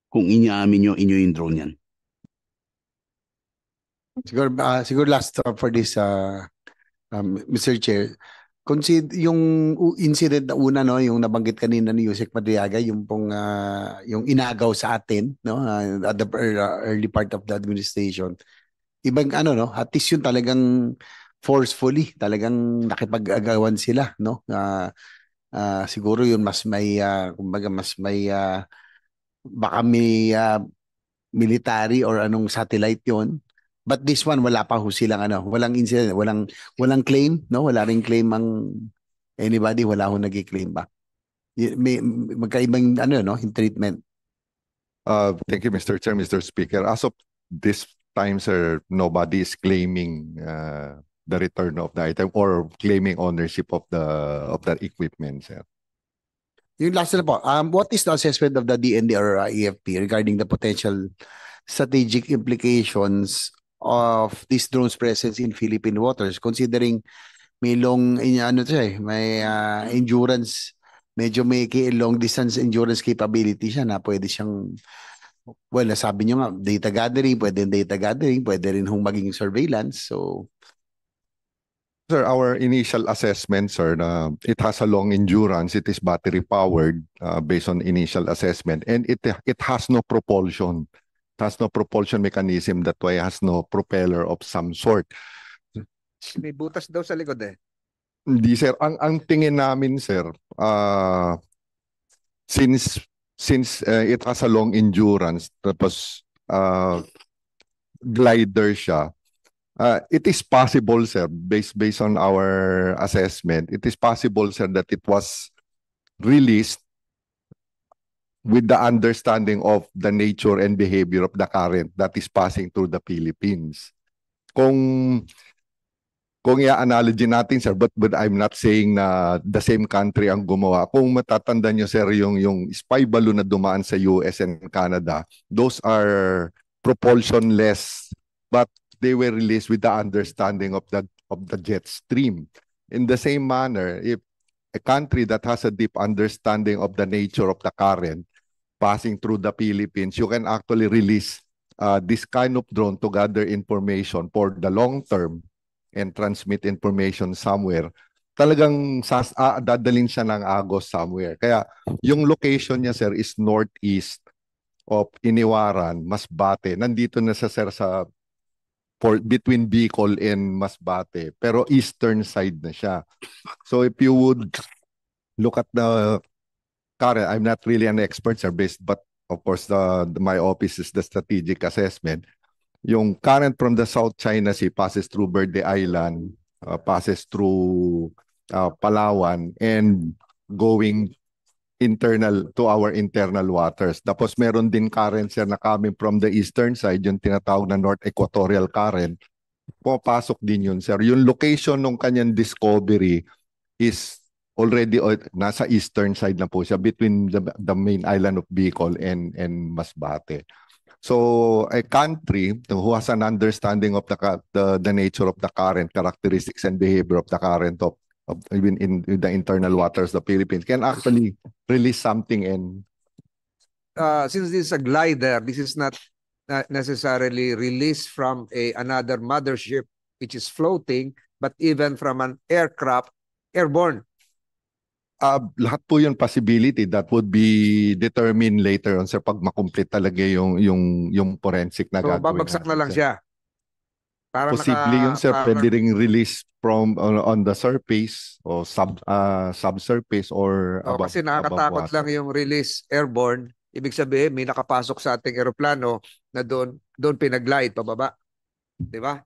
Kung inyo yung drone yan. Siguro last for this, Mr. Chair, yung incident na una, no, yung nabanggit kanina ni Yusek Madriaga, yung pong yung inagaw sa atin, no, at the early part of the administration. Ibang no, at least yun talagang forcefully, talagang nakipag-agawan sila, no. Siguro yun mas may kumbaga mas may baka may military or anong satellite yon. But this one, wala pa ho silang walang incident, walang claim, no? Wala ring claim ang anybody, wala ho nag-claim ba? May magkaibang no, in treatment. Thank you, Mr. Chair, Mr. Speaker. As of this time, sir, nobody is claiming the return of the item or claiming ownership of the equipment, sir. Yung last na po, what is the assessment of the DND or EFP regarding the potential strategic implications of these drones' presence in Philippine waters, considering may may endurance, medyo may long distance endurance capability siya na pwede siyang, well, nasabi nyo nga, data gathering, pwede rin hong maging surveillance. So Sir, our initial assessment, sir, it has a long endurance. It is battery powered based on initial assessment, and it has no propulsion. It has no propulsion mechanism. That way, it has no propeller of some sort. May butas daw sa likod eh. Hindi, sir. Ang tingin namin, sir, since it has a long endurance, tapos glider siya. It is possible, sir, based on our assessment, it is possible, sir, that it was released with the understanding of the nature and behavior of the current that is passing through the Philippines. Kung i-analogy natin, sir, but I'm not saying na the same country ang gumawa. Kung matatanda nyo, sir, yung spy balloon na dumaan sa US and Canada, those are propulsionless, but they were released with the understanding of the jet stream. In the same manner, if a country that has a deep understanding of the nature of the current passing through the Philippines, you can actually release this kind of drone to gather information for the long term and transmit information somewhere. Talagang dadalhin siya ng Agos somewhere. Kaya yung location niya, sir, is northeast of Iniwaran, Masbate. Nandito na siya, sir, sa between Bicol and Masbate, pero eastern side na siya. So if you would look at the current, I'm not really an expert, sir, but of course my office is the strategic assessment. Yung current from the South China Sea passes through Verde Island, passes through Palawan, and going internal to our internal waters. Tapos meron din current, sir, na coming from the eastern side, yung tinatawag na North Equatorial Current. Pumapasok din yun, sir. Yung location ng kanyang discovery is already nasa eastern side na po siya, between the main island of Bicol and Masbate. So a country who has an understanding of the nature of the current, characteristics and behavior of the current of even in the internal waters of the Philippines can actually release something. And since this is a glider, this is not necessarily released from another mothership which is floating, but even from an aircraft, airborne. Lahat po yung possibility that would be determined later on, sir, pag makomplete talaga yung forensic na gagawin. Babagsak na lang siya. Para posible yun, sir, pwede ring release from on the surface o subsurface or above. Kasi nakakatakot lang yung release airborne. Ibig sabihin, may nakapasok sa ating eroplano na doon pinaglide pababa. Di ba?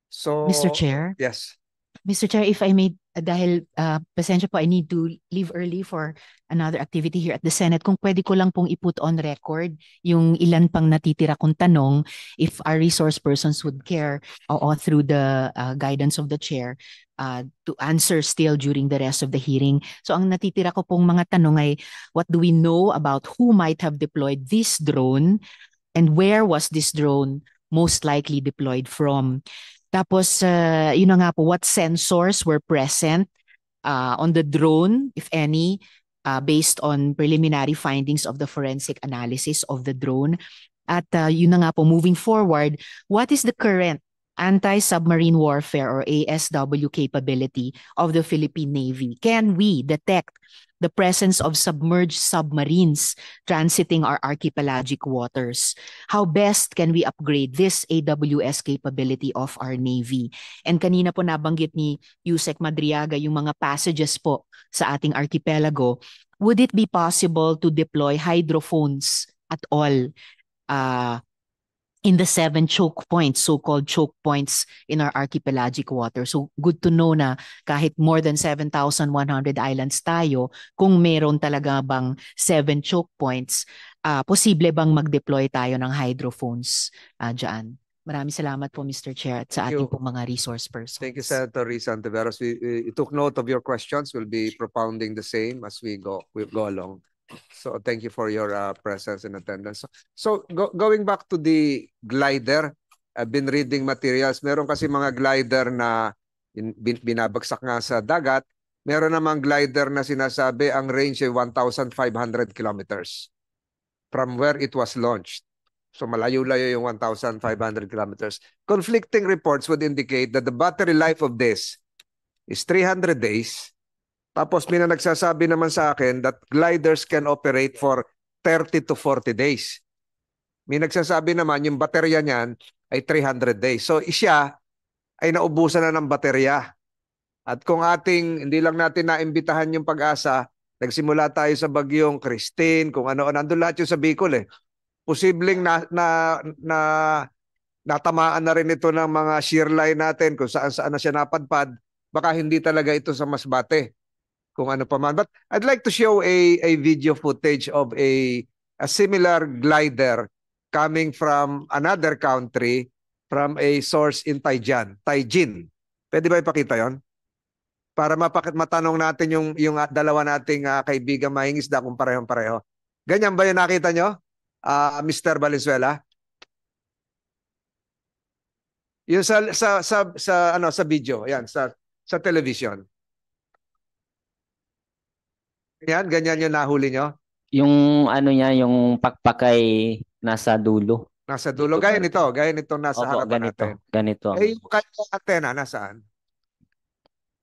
So, Mr. Chair? Yes. Mr. Chair, if I may, dahil pasensya po, I need to leave early for another activity here at the Senate. Kung pwede ko lang pong i-put on record yung ilan pang natitira kong tanong, if our resource persons would care through the guidance of the chair to answer still during the rest of the hearing. So ang natitira ko pong mga tanong ay, what do we know about who might have deployed this drone and where was this drone most likely deployed from? Tapos, yun na nga po, what sensors were present on the drone, if any, based on preliminary findings of the forensic analysis of the drone. At yun na nga po, moving forward, what is the current anti-submarine warfare or ASW capability of the Philippine Navy? Can we detect the presence of submerged submarines transiting our archipelagic waters? How best can we upgrade this AWS capability of our Navy? And kanina po nabanggit ni Yusek Madriaga yung mga passages po sa ating archipelago. Would it be possible to deploy hydrophones at all in the 7 choke points, so-called choke points in our archipelagic water? So good to know na kahit more than 7,100 islands tayo, kung meron talaga bang 7 choke points, posible bang mag-deploy tayo ng hydrophones dyan? Maraming salamat po, Mr. Chair, at sa ating pong mga resource persons. Thank you, Senator Risa Antiveros. We took note of your questions. We'll be propounding the same as we go along. So thank you for your presence and attendance. So going back to the glider, I've been reading materials. Meron kasi mga glider na binabagsak nga sa dagat. Meron namang glider na sinasabi ang range ay 1,500 kilometers from where it was launched. So malayo-layo yung 1,500 kilometers. Conflicting reports would indicate that the battery life of this is 300 days. Tapos may nagsasabi naman sa akin that gliders can operate for 30 to 40 days. May nagsasabi naman yung baterya niyan ay 300 days. So siya ay naubusan na ng baterya. At kung hindi lang natin naimbitahan yung Pag-asa, nagsimula tayo sa bagyong Christine, kung ano, nandun lahat yung sa Bicol eh. Posibleng natamaan na rin ito ng mga shear line natin kung saan-saan na siya napadpad. Baka hindi talaga ito sa Masbate. Kung ano pa man. But I'd like to show a video footage of a similar glider coming from another country, from a source in Taijin. Pwede ba ipakita yon? Para matanong natin yung dalawa nating kaibigan mangingisda kung parehong-pareho. Ganyan ba yung nakita nyo, Mr. Valenzuela? Yung sa video, yan, sa television. Ganyan yung nahuli nyo. Yung ano niya, yung pakpakay nasa dulo. Nasa dulo. Dito Gaya pa. nito. Gaya nito nasa Opo, harapan ganito. natin. Ganito. Eh, yung kanyang antena, nasaan?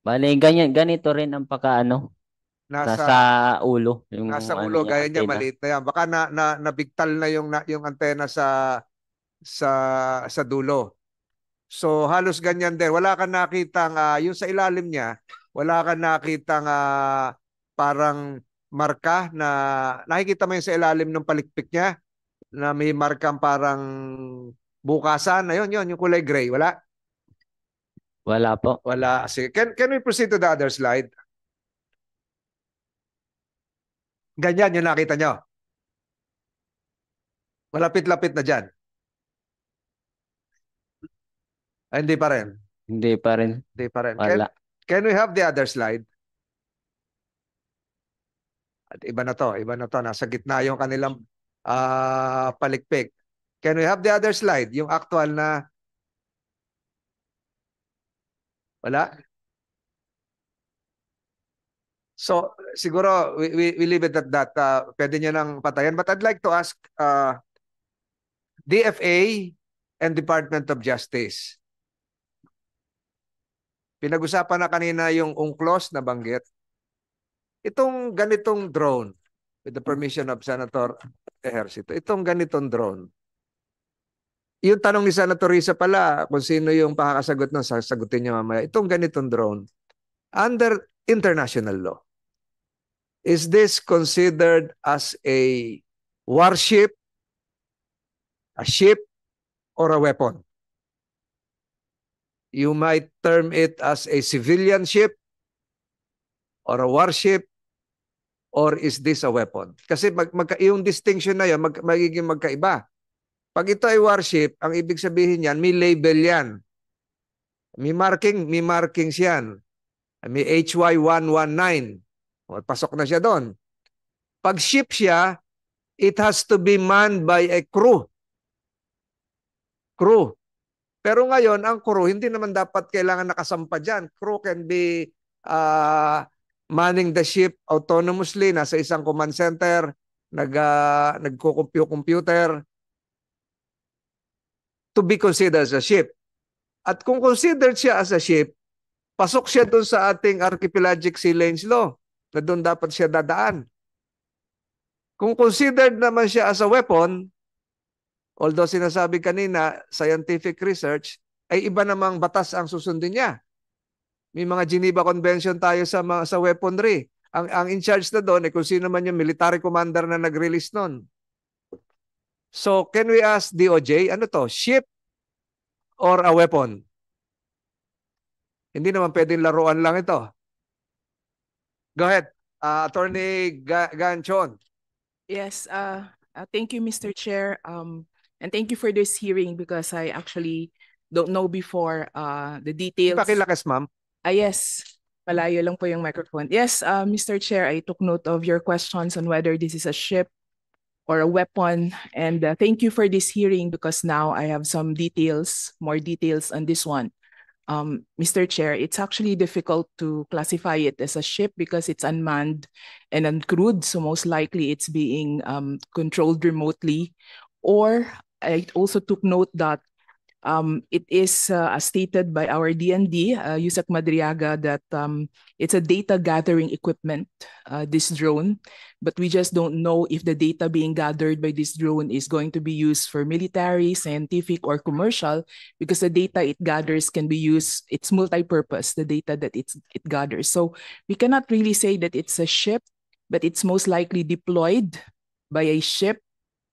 Bale, ganito rin ang pagkaano. Nasa ulo. Yung Nasa ano ulo, niya, gaya niya, antena. maliit na yan. Baka nabigtal na yung antena sa dulo. So halos ganyan din. Wala kang nakitang yung sa ilalim niya, wala kang nakitang parang marka na nakikita mo yung sa ilalim ng palikpik niya na may markang parang bukasan. Ayun, yun, yung kulay gray. Wala? Wala po. Wala. Sige. Can we proceed to the other slide? Ganyan yung nakita nyo. Malapit-lapit na dyan. Hindi pa rin. Hindi pa rin. Hindi pa rin. Wala. Can we have the other slide? At iba na to. Iba na to. Nasa gitna yung kanilang palikpik. Can we have the other slide? Yung actual na wala? So, siguro, we leave it at that. Pwede nyo nang patayan. But I'd like to ask DFA and Department of Justice. Pinag-usapan na kanina yung UNCLOS na banggit. Itong ganitong drone, with the permission of Senator Ejercito, itong ganitong drone, yung tanong ni Senator Risa pala, kung sino yung pakakasagot nun, sasagutin niya mamaya. Itong ganitong drone, under international law, is this considered as a warship, a ship, or a weapon? You might term it as a civilian ship, or a warship, or is this a weapon? Kasi yung distinction na yun, magiging magkaiba. Pag ito ay warship, ang ibig sabihin yan, may label yan. May markings yan. May HY119. O, pasok na siya doon. Pag ship siya, it has to be manned by a crew. Crew. Pero ngayon, ang crew, hindi naman dapat kailangan nakasampa dyan. Crew can be manning the ship autonomously, nasa isang command center, nagko-computer, to be considered as a ship. At kung considered siya as a ship, pasok siya doon sa ating Archipelagic Sea Lanes Law, na doon dapat siya dadaan. Kung considered naman siya as a weapon, although sinasabi kanina, scientific research, ay iba namang batas ang susundin niya. May mga Geneva Convention tayo sa weaponry. Ang in charge na doon, kung sino man yung military commander na nag-release nun. So, can we ask DOJ, ano to? Ship or a weapon? Hindi naman pwedeng laruan lang ito. Go ahead. Attorney Ganchon. Yes, thank you, Mr. Chair. And thank you for this hearing because I actually don't know before the details. Pakilakas, ma'am. Yes, malayo lang po yung microphone. Yes, Mr. Chair, I took note of your questions on whether this is a ship or a weapon. And thank you for this hearing because now I have some details, more details on this one. Mr. Chair, it's actually difficult to classify it as a ship because it's unmanned and uncrewed. So most likely it's being controlled remotely. Or I also took note that it is stated by our DND, Yusek Madriaga, that it's a data gathering equipment, this drone, but we just don't know if the data being gathered by this drone is going to be used for military, scientific, or commercial, because the data it gathers can be used, it's multi-purpose, the data that it gathers. So we cannot really say that it's a ship, but it's most likely deployed by a ship,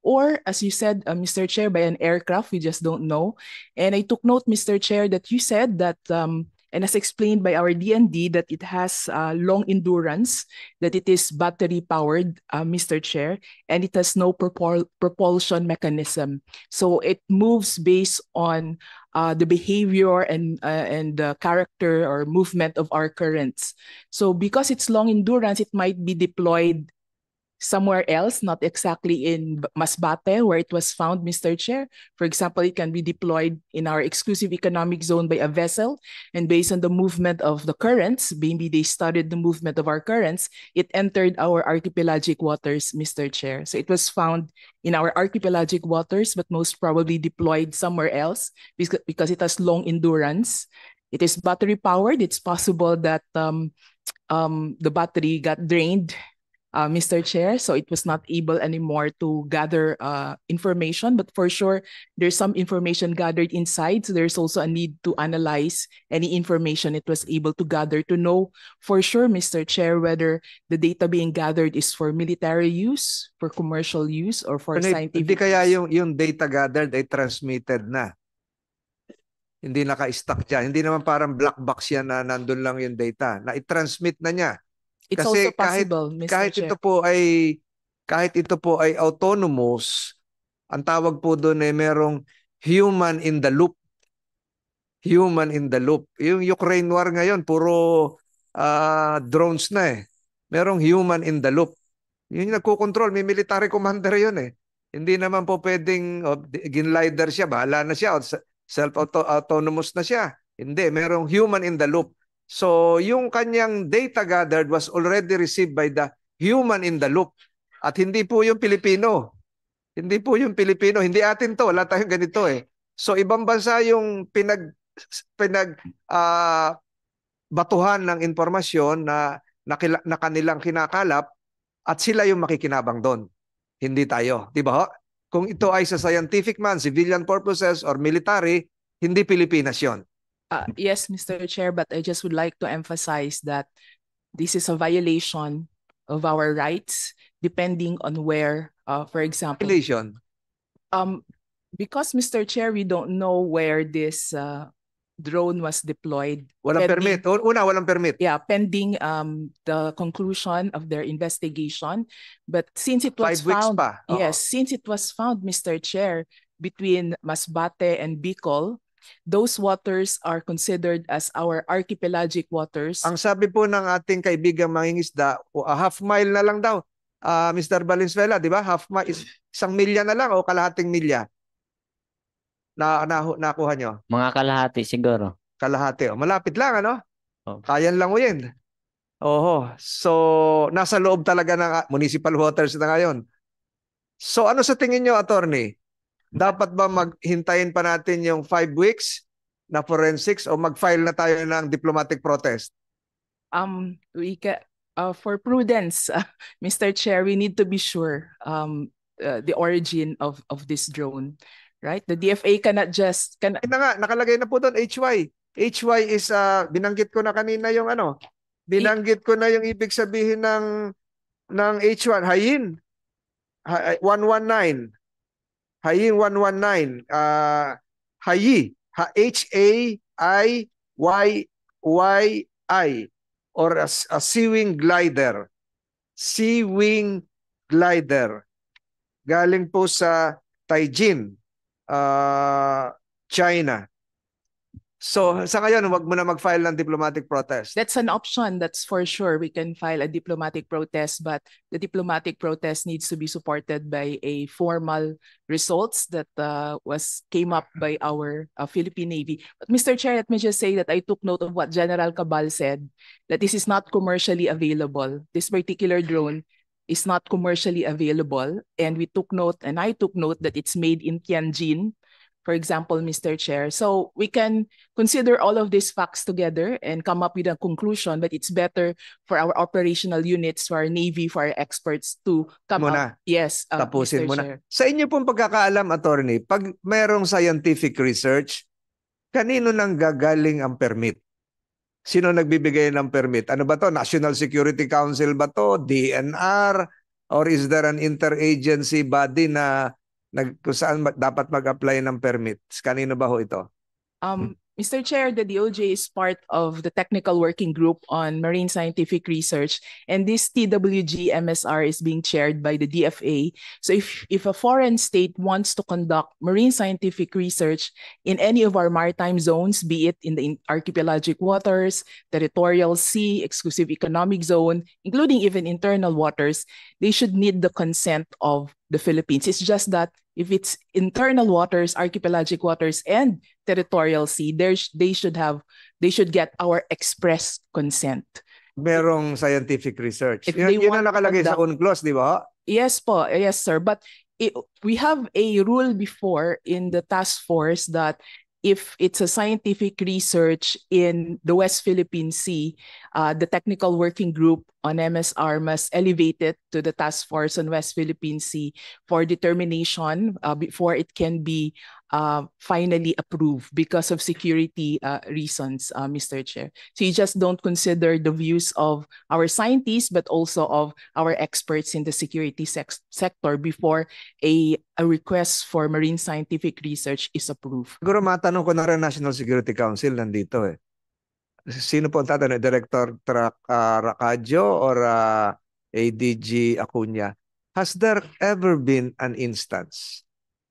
or as you said, Mr. Chair, by an aircraft, we just don't know. And I took note, Mr. Chair, that you said that, and as explained by our DND, that it has long endurance, that it is battery powered, Mr. Chair, and it has no propulsion mechanism. So it moves based on the behavior and the character or movement of our currents. So because it's long endurance, it might be deployed somewhere else, not exactly in Masbate where it was found, Mr. Chair. For example, it can be deployed in our exclusive economic zone by a vessel, and based on the movement of the currents, maybe they studied the movement of our currents, it entered our archipelagic waters, Mr. Chair. So it was found in our archipelagic waters, but most probably deployed somewhere else because it has long endurance. It is battery powered. It's possible that the battery got drained, Mr. Chair, so it was not able anymore to gather information, but for sure there's some information gathered inside, so there's also a need to analyze any information it was able to gather to know for sure, Mr. Chair, whether the data being gathered is for military use, for commercial use, or for scientific Hindi kaya use. yung data gathered ay transmitted na. Hindi naka-stack dyan. Hindi naman parang black box yan na nandun lang yung data. Na i-transmit na niya. It's Kasi also possible, Mr. kahit Chair. ito po ay autonomous, ang tawag po doon ay merong human in the loop. Human in the loop. Yung Ukraine war ngayon, puro drones na eh. Merong human in the loop. Yun yung nagko-control, may military commander yun eh. Hindi naman po pwedeng ginlider siya, bahala na siya, self-autonomous na siya. Hindi, merong human in the loop. So, yung kanyang data gathered was already received by the human in the loop. At hindi po yung Pilipino. Hindi po yung Pilipino. Hindi atin to. Wala tayong ganito eh. So, ibang bansa yung batuhan ng impormasyon na kanilang kinakalap at sila yung makikinabang doon. Hindi tayo. Di ba? Kung ito ay sa scientific man, civilian purposes, or military, hindi Pilipinas yun. Yes, Mr. Chair, but I just would like to emphasize that this is a violation of our rights, depending on where, for example, Violation. Because, Mr. Chair, we don't know where this drone was deployed. Walang permit. Una, walang permit. Yeah, pending the conclusion of their investigation. But since it was 5 weeks found, pa. Oo. yes, since it was found, Mr. Chair, between Masbate and Bicol, those waters are considered as our archipelagic waters. Ang sabi po ng ating kaibigang mangingisda, a half mile na lang daw. Mr. Valenzuela, di ba? Half mile, 1 milya na lang o kalahating milya? Nakuha nyo? Mga kalahati siguro. Kalahati. Malapit lang, ano? Oh. Kayan lang uyin. Oho. So, nasa loob talaga ng municipal waters na ngayon. So, ano sa tingin nyo, attorney? Dapat ba maghintayin pa natin yung 5 weeks na forensics o mag-file na tayo ng diplomatic protest? For prudence, Mr. Chair, we need to be sure the origin of this drone. Right? The DFA cannot just... nakalagay na po doon, HY. HY is, binanggit ko na kanina yung ano, binanggit ko na yung ibig sabihin ng H1, Hayin. 119. Hayin 119. Hayi. H-A-I-Y-Y-I. Or a sea-wing glider. Sea-wing glider. Galing po sa Taijin. China. So sa ngayon, wag mo na mag-file ng diplomatic protest. That's an option. That's for sure. We can file a diplomatic protest, but the diplomatic protest needs to be supported by a formal results that came up by our Philippine Navy. But Mr. Chair, let me just say that I took note of what General Cabal said, that this is not commercially available. This particular drone is not commercially available, and we took note, and I took note that it's made in Tianjin, for example, Mr. Chair. So we can consider all of these facts together and come up with a conclusion, but it's better for our operational units, for our Navy, for our experts to come up. Yes, tapusin Mr. mo Chair. na. Sa inyo pong pagkakaalam, attorney, pag mayroong scientific research, kanino nang gagaling ang permit? Sino nagbibigay ng permit? Ano ba to? National Security Council ba to? DNR? Or is there an interagency body na kung saan dapat mag-apply ng permit? Kanino ba ho ito? Mr. Chair, the DOJ is part of the Technical Working Group on Marine Scientific Research, and this TWG MSR is being chaired by the DFA. So if a foreign state wants to conduct marine scientific research in any of our maritime zones, be it in the archipelagic waters, territorial sea, exclusive economic zone, including even internal waters, they should need the consent of the Philippines. It's just that if it's internal waters, archipelagic waters, and territorial sea, they should get our express consent. Merong scientific research. If they Yun want ang nakalagay to sa UNCLOS, di ba? Yes po, yes sir. But we have a rule before in the task force that if it's a scientific research in the West Philippine Sea, the technical working group on MSR must elevate it to the task force on West Philippine Sea for determination before it can be finally approved because of security reasons, Mr. Chair. So you just don't consider the views of our scientists, but also of our experts in the security sector before a request for marine scientific research is approved. Siguro matanong ko na rin National Security Council nandito eh. Sino po ang tatanong? Director Racadio or ADG Acuña? Has there ever been an instance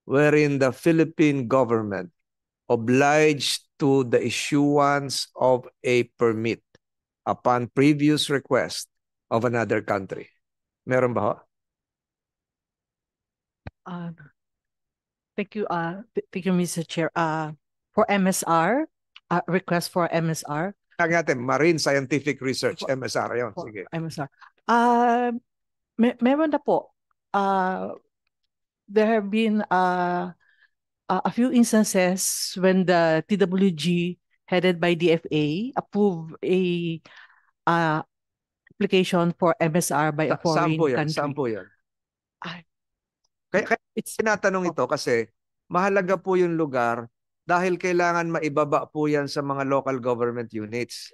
wherein the Philippine government obliged to the issuance of a permit upon previous request of another country? Meron ba ho? Thank you, Mr. Chair. For MSR, request for MSR. Natin, Marine Scientific Research, MSR. Ayun, sige. MSR. Meron na po. There have been a few instances when the TWG headed by DFA approved a application for MSR by a foreign country. Saan po yan? Kaya tinatanong ito kasi mahalaga po yung lugar dahil kailangan maibaba po yan sa mga local government units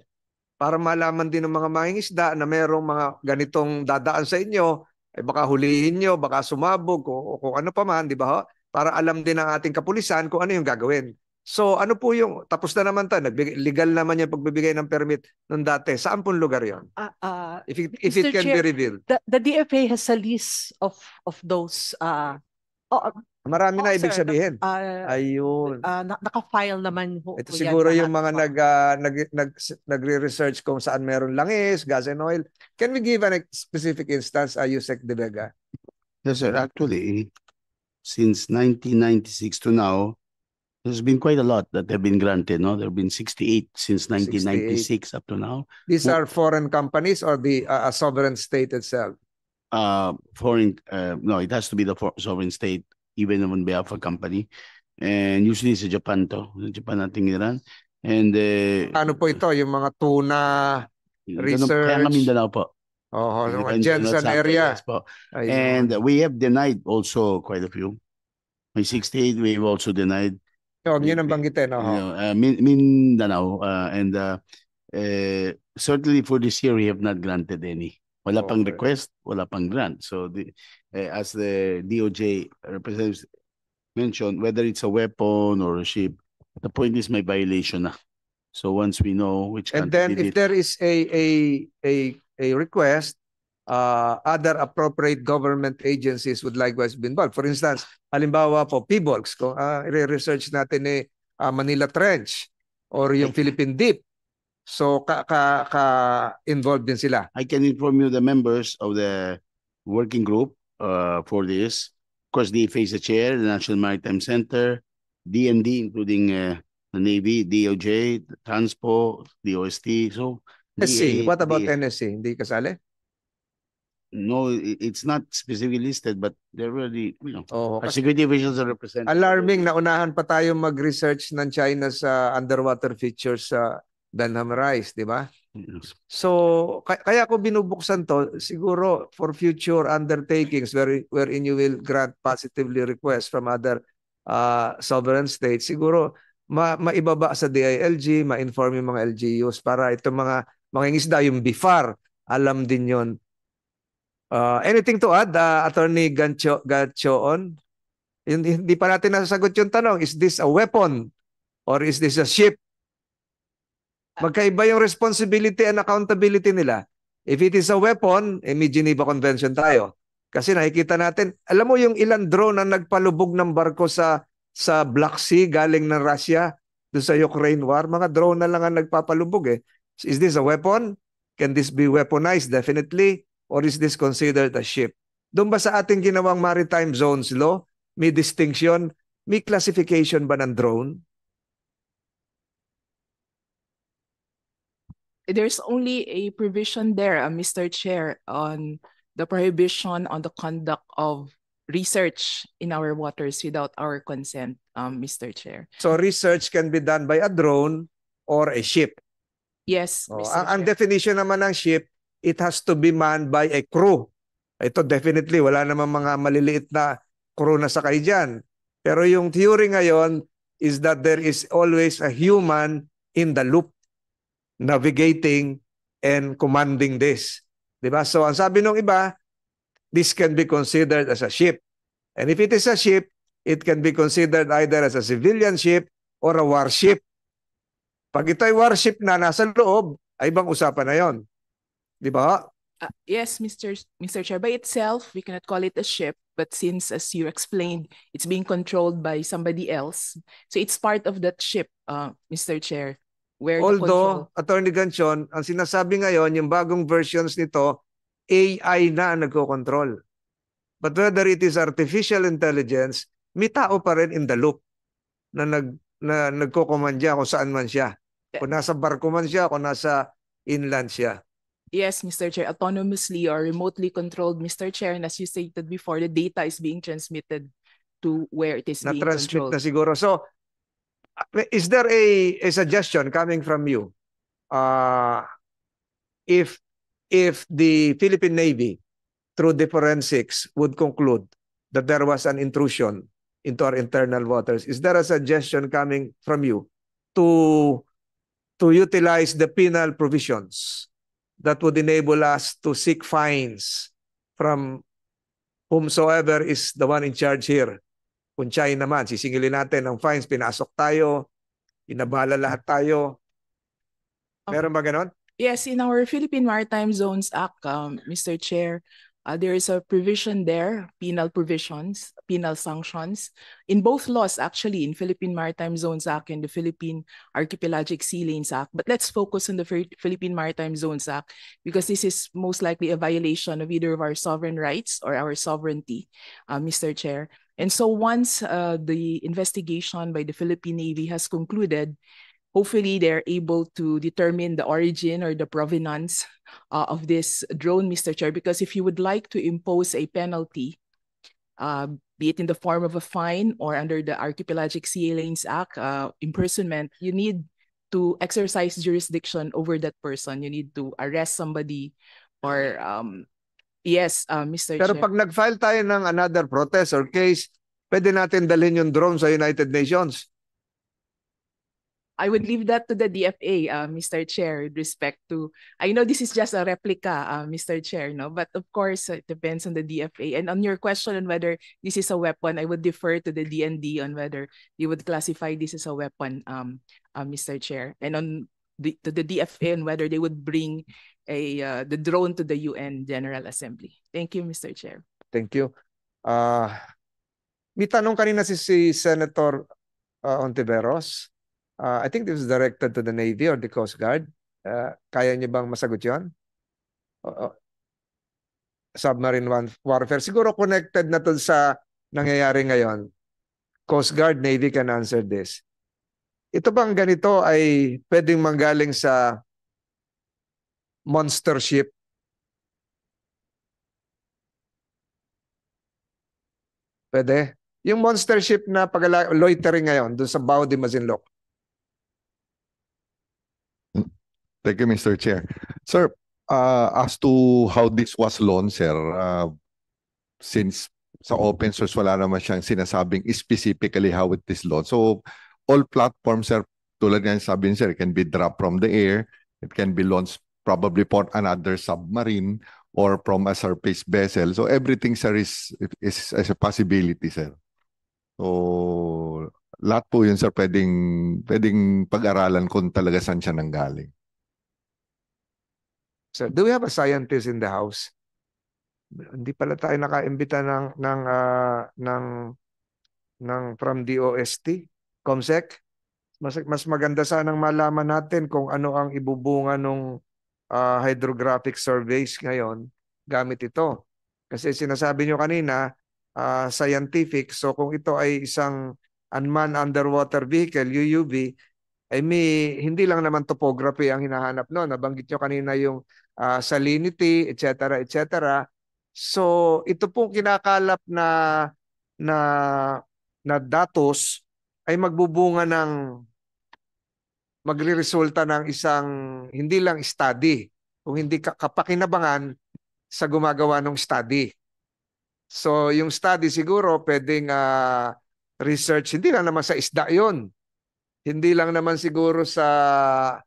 para malaman din ng mga mangingisda na merong mga ganitong dadaan sa inyo, ay baka hulihin nyo, baka sumabog o kung ano pa man, di ba ho? Para alam din ng ating kapulisan kung ano yung gagawin. So ano po yung, tapos na naman tayo, legal naman yung pagbibigay ng permit nung dati. Saan pong lugar yon? If it can be revealed. The DFA has a list of those marami na ibig sir, sabihin. Ayun. Naka-file naman po. Ito siguro yung mga nagre-research kung saan meron langis, gas and oil. Can we give a specific instance, Yusek De Vega? Yes, sir. Actually, since 1996 to now, there's been quite a lot that have been granted. No, there have been 68 since 1996 up to now. These are foreign companies or the sovereign state itself? Foreign. No, it has to be the sovereign state, even on behalf of a company. And usually it's Japan to. Japan nating Iran. And ano po ito? Yung mga tuna research? Kaya nga Mindanao po. Oh, Jensen area. Yes po. And we have denied also quite a few. May 68 we have also denied. Yun ang banggitin. Mindanao. And certainly for this year we have not granted any. Wala pang request, wala pang grant. So as the DOJ representatives mentioned, whether it's a weapon or a ship, the point is may violation na. So once we know which country and then if there is a request, other appropriate government agencies would likewise be involved. For instance, halimbawa po, PBOLCS, kung i-research natin Manila Trench or yung Philippine Deep. So, involved din sila. I can inform you the members of the working group for this. Of course, DFA is the chair, the National Maritime Center, DND, including the Navy, DOJ, Transpo, DOST. So, NSC. What about NSC? Hindi kasali? No, it's not specifically listed, but they're really, our security officials are represented. Alarming, naunahan pa tayo mag-research ng China's underwater features sa Benham Rice, di ba? Yes. So, kaya ko binubuksan to, siguro for future undertakings wherein you will grant positively requests from other sovereign states, siguro maibaba sa DILG, ma-inform yung mga LGUs para itong mga isda, yung BIFAR, alam din yon. Anything to add, Attorney Gatchoon? Hindi pa natin nasasagot yung tanong, is this a weapon or is this a ship Magkaiba yung responsibility and accountability nila. If it is a weapon, may Geneva Convention tayo. Kasi nakikita natin, alam mo yung ilang drone na nagpalubog ng barko sa Black Sea galing ng Russia doon sa Ukraine war, mga drone na lang ang nagpapalubog eh. Is this a weapon? Can this be weaponized? Definitely. Or is this considered a ship? Doon ba sa ating ginawang maritime zones law, may distinction, may classification ba ng drone? There's only a provision there, Mr. Chair, on the prohibition on the conduct of research in our waters without our consent, Mr. Chair. So research can be done by a drone or a ship. Yes, Mr. Ang Chair. definition naman ng ship, it has to be manned by a crew. Ito definitely, wala namang mga maliliit na crew na sakay dyan. Pero yung theory ngayon is that there is always a human in the loop, navigating and commanding this. Diba? So ang sabi ng iba, this can be considered as a ship. And if it is a ship, it can be considered either as a civilian ship or a warship. Pag ito ay warship na nasa loob, ay ibang usapan na yon. Diba? Yes, Mr. Chair. By itself, we cannot call it a ship, but since, as you explained, it's being controlled by somebody else, so it's part of that ship, Mr. Chair. Where Although, Attorney Ganchon, ang sinasabi ngayon, yung bagong versions nito, AI na ang nagko-control. But whether it is artificial intelligence, may tao pa rin in the loop na nagko-command kung saan man siya. Kung nasa barko man siya, kung nasa inland siya. Yes, Mr. Chair, autonomously or remotely controlled, Mr. Chair, and as you stated before, the data is being transmitted to where it is being Na-transmit controlled. na siguro. So, is there a suggestion coming from you? If the Philippine Navy, through the forensics, would conclude that there was an intrusion into our internal waters, is there a suggestion coming from you to utilize the penal provisions that would enable us to seek fines from whomsoever is the one in charge here? Kung siya naman, sisingilin natin ng fines, pinasok tayo, inabala lahat tayo. Meron ba ganon? Yes, in our Philippine Maritime Zones Act, Mr. Chair, there is a provision there, penal provisions, penal sanctions, in both laws actually, in Philippine Maritime Zones Act and the Philippine Archipelagic Sea Lanes Act. But let's focus on the Philippine Maritime Zones Act because this is most likely a violation of either of our sovereign rights or our sovereignty, Mr. Chair. And so once the investigation by the Philippine Navy has concluded, hopefully they're able to determine the origin or the provenance of this drone, Mr. Chair, because if you would like to impose a penalty, be it in the form of a fine or under the Archipelagic Sea Lanes Act, imprisonment, you need to exercise jurisdiction over that person. You need to arrest somebody or yes, Mr. Pero Chair. pag nag-file tayo ng another protest or case, pwede natin dalhin yung drone sa United Nations. I would leave that to the DFA, Mr. Chair, with respect to, I know this is just a replica, Mr. Chair, no? But of course, it depends on the DFA. And on your question on whether this is a weapon, I would defer to the DND on whether you would classify this as a weapon, Mr. Chair. And on to the DFA on whether they would bring the drone to the UN General Assembly. Thank you, Mr. Chair. Thank you. May tanong kanina si Senator Ontiveros. I think this is directed to the Navy or the Coast Guard. Kaya niyo bang masagot yun? Submarine warfare. Siguro connected na to sa nangyayari ngayon. Coast Guard, Navy can answer this. Ito bang ganito ay pwedeng manggaling sa monster ship? Pwede? Yung monster ship na loitering ngayon doon sa Bao de Masinloc. Thank you, Mr. Chair. Sir, as to how this was launched, sir, since sa open source wala naman siyang sinasabing specifically how it is launched. So, all platforms, sir, tulad nga sabi niya, sir, it can be dropped from the air, it can be launched probably for another submarine or from a surface vessel. So, everything, sir, is a possibility, sir. So, lahat po yun, sir, pwedeng pag-aralan kung talaga saan siya nanggaling. So, do we have a scientist in the house? Hindi pala tayo nakaimbita ng from DOST, COMSEC. Mas maganda sanang malaman natin kung ano ang ibubunga ng hydrographic surveys ngayon gamit ito. Kasi sinasabi nyo kanina, scientific, so kung ito ay isang unmanned underwater vehicle, UUV, ay hindi lang naman topography ang hinahanap no. Nabanggit nyo kanina yung salinity, etc., etc. So ito pong kinakalap na datos ay magre-resulta ng isang hindi lang study, kung hindi kapakinabangan sa gumagawa ng study. So yung study siguro pwedeng research, hindi lang naman sa isda yon. Hindi lang naman siguro sa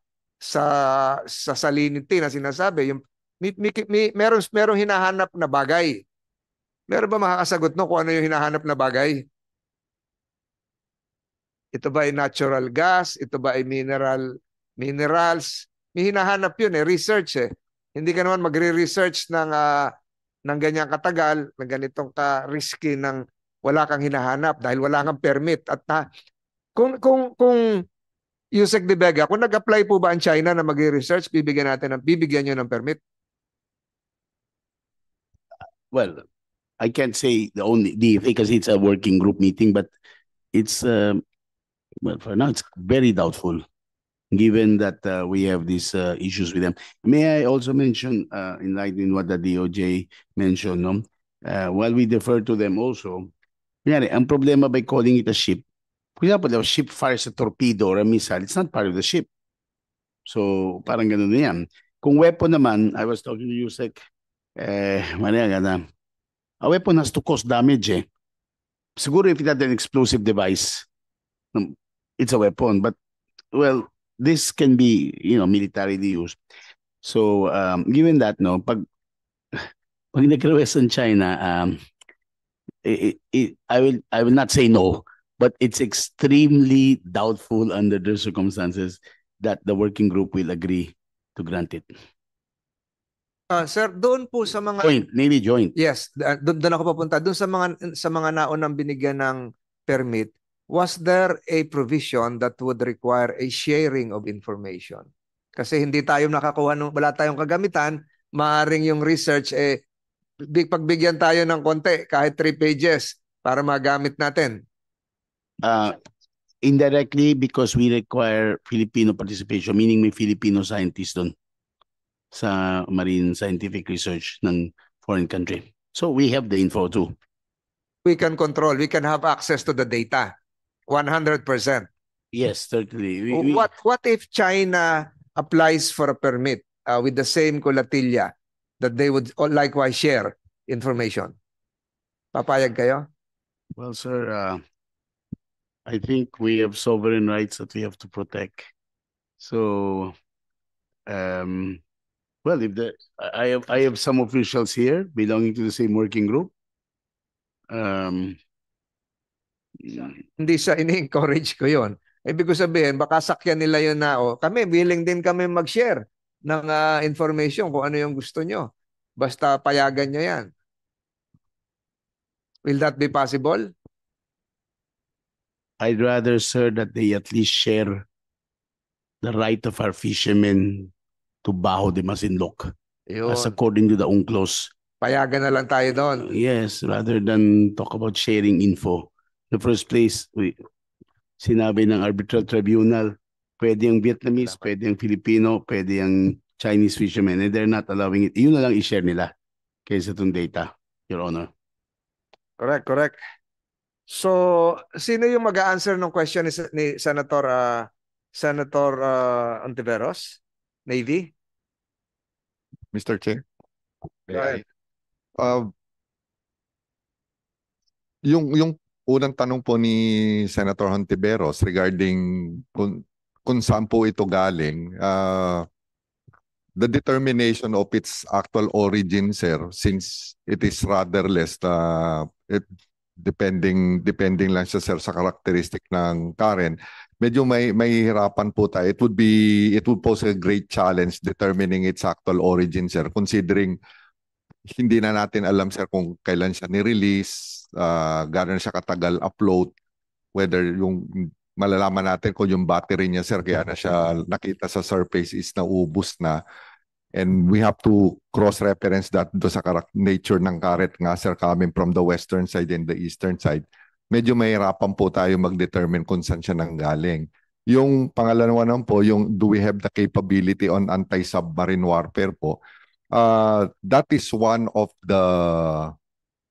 salinity na sinasabi. Yung merong hinahanap na bagay. Meron ba makakasagot no kung ano yung hinahanap na bagay? Ito ba ay natural gas? Ito ba ay minerals? May hinahanap yun research Hindi ka naman magre-research ng ganyang katagal, ng ganitong ka-risky ng wala kang hinahanap dahil wala kang permit. At kung Yusek De Vega, kung nag-apply po ba ang China na magre-research, bibigyan nyo ng permit? Well, I can't say the only DFA because it's a working group meeting, but it's well, for now it's very doubtful, given that we have these issues with them. May I also mention, in light in what the DOJ mentioned, no? While we defer to them also, ang problema by calling it a ship, for example, the ship fires a torpedo or a missile, it's not part of the ship. So, parang ganun na yan. Kung weapon naman, I was talking to Yusek, a weapon has to cause damage Siguro if it had an explosive device, it's a weapon. But, well, this can be, militarily used. So, given that, no, pag nag-request in China, I will not say no, but it's extremely doubtful under the circumstances that the working group will agree to grant it. Sir, doon po sa mga Navy joint. Yes, doon ako papunta. Doon sa mga naunang binigyan ng permit, was there a provision that would require a sharing of information? Kasi hindi tayo nakakuha wala tayong kagamitan, maaring yung research pagbigyan tayo ng konti, kahit 3 pages para magamit natin. Indirectly, because we require Filipino participation, meaning may Filipino scientists doon sa marine scientific research ng foreign country. So we have the info too. We can control, we can have access to the data 100%. Yes, certainly. What if China applies for a permit with the same colatilla that they would likewise share information? Papayag kayo? Well, sir, I think we have sovereign rights that we have to protect. So, well, I have some officials here belonging to the same working group. Hindi sa ini-encourage ko yon. Ibig ko sabihin, baka sakyan nila yun na, kami, willing din kami mag-share ng information kung ano yung gusto nyo. Basta payagan nyo yan. Will that be possible? I'd rather, sir, that they at least share the right of our fishermen to Bajo de Masinloc, as according to the UNCLOS. Payagan na lang tayo doon. Yes, rather than talk about sharing info. In the first place, sinabi ng arbitral tribunal, pwede yung Vietnamese, pwede yung Filipino, pwede yung Chinese fishermen, and they're not allowing it. Yun na lang i-share nila kaysa itong data, Your Honor. Correct. So, sino yung mag-a-answer ng question ni Senator Ontiveros? Navy? Mr. Chair? Right. Yung unang tanong po ni Senator Hontiveros regarding kung saan po ito galing, the determination of its actual origin, sir, since it is rather less, depending lang siya sir sa karakteristik ng Karen. Medyo may hirapan po tayo. It would pose a great challenge determining its actual origin sir, considering hindi na natin alam sir kung kailan siya ni-release, gaano siya katagal upload, whether yung malalaman natin kung yung battery niya sir kaya na siya nakita sa surface is naubos na. And we have to cross-reference that do sa nature ng karet nga sir, coming from the western side and the eastern side. Medyo mahirapan po tayo mag-determine kung saan siya nanggaling. Yung pangalawa naman po, yung do we have the capability on anti-submarine warfare po? That is one of the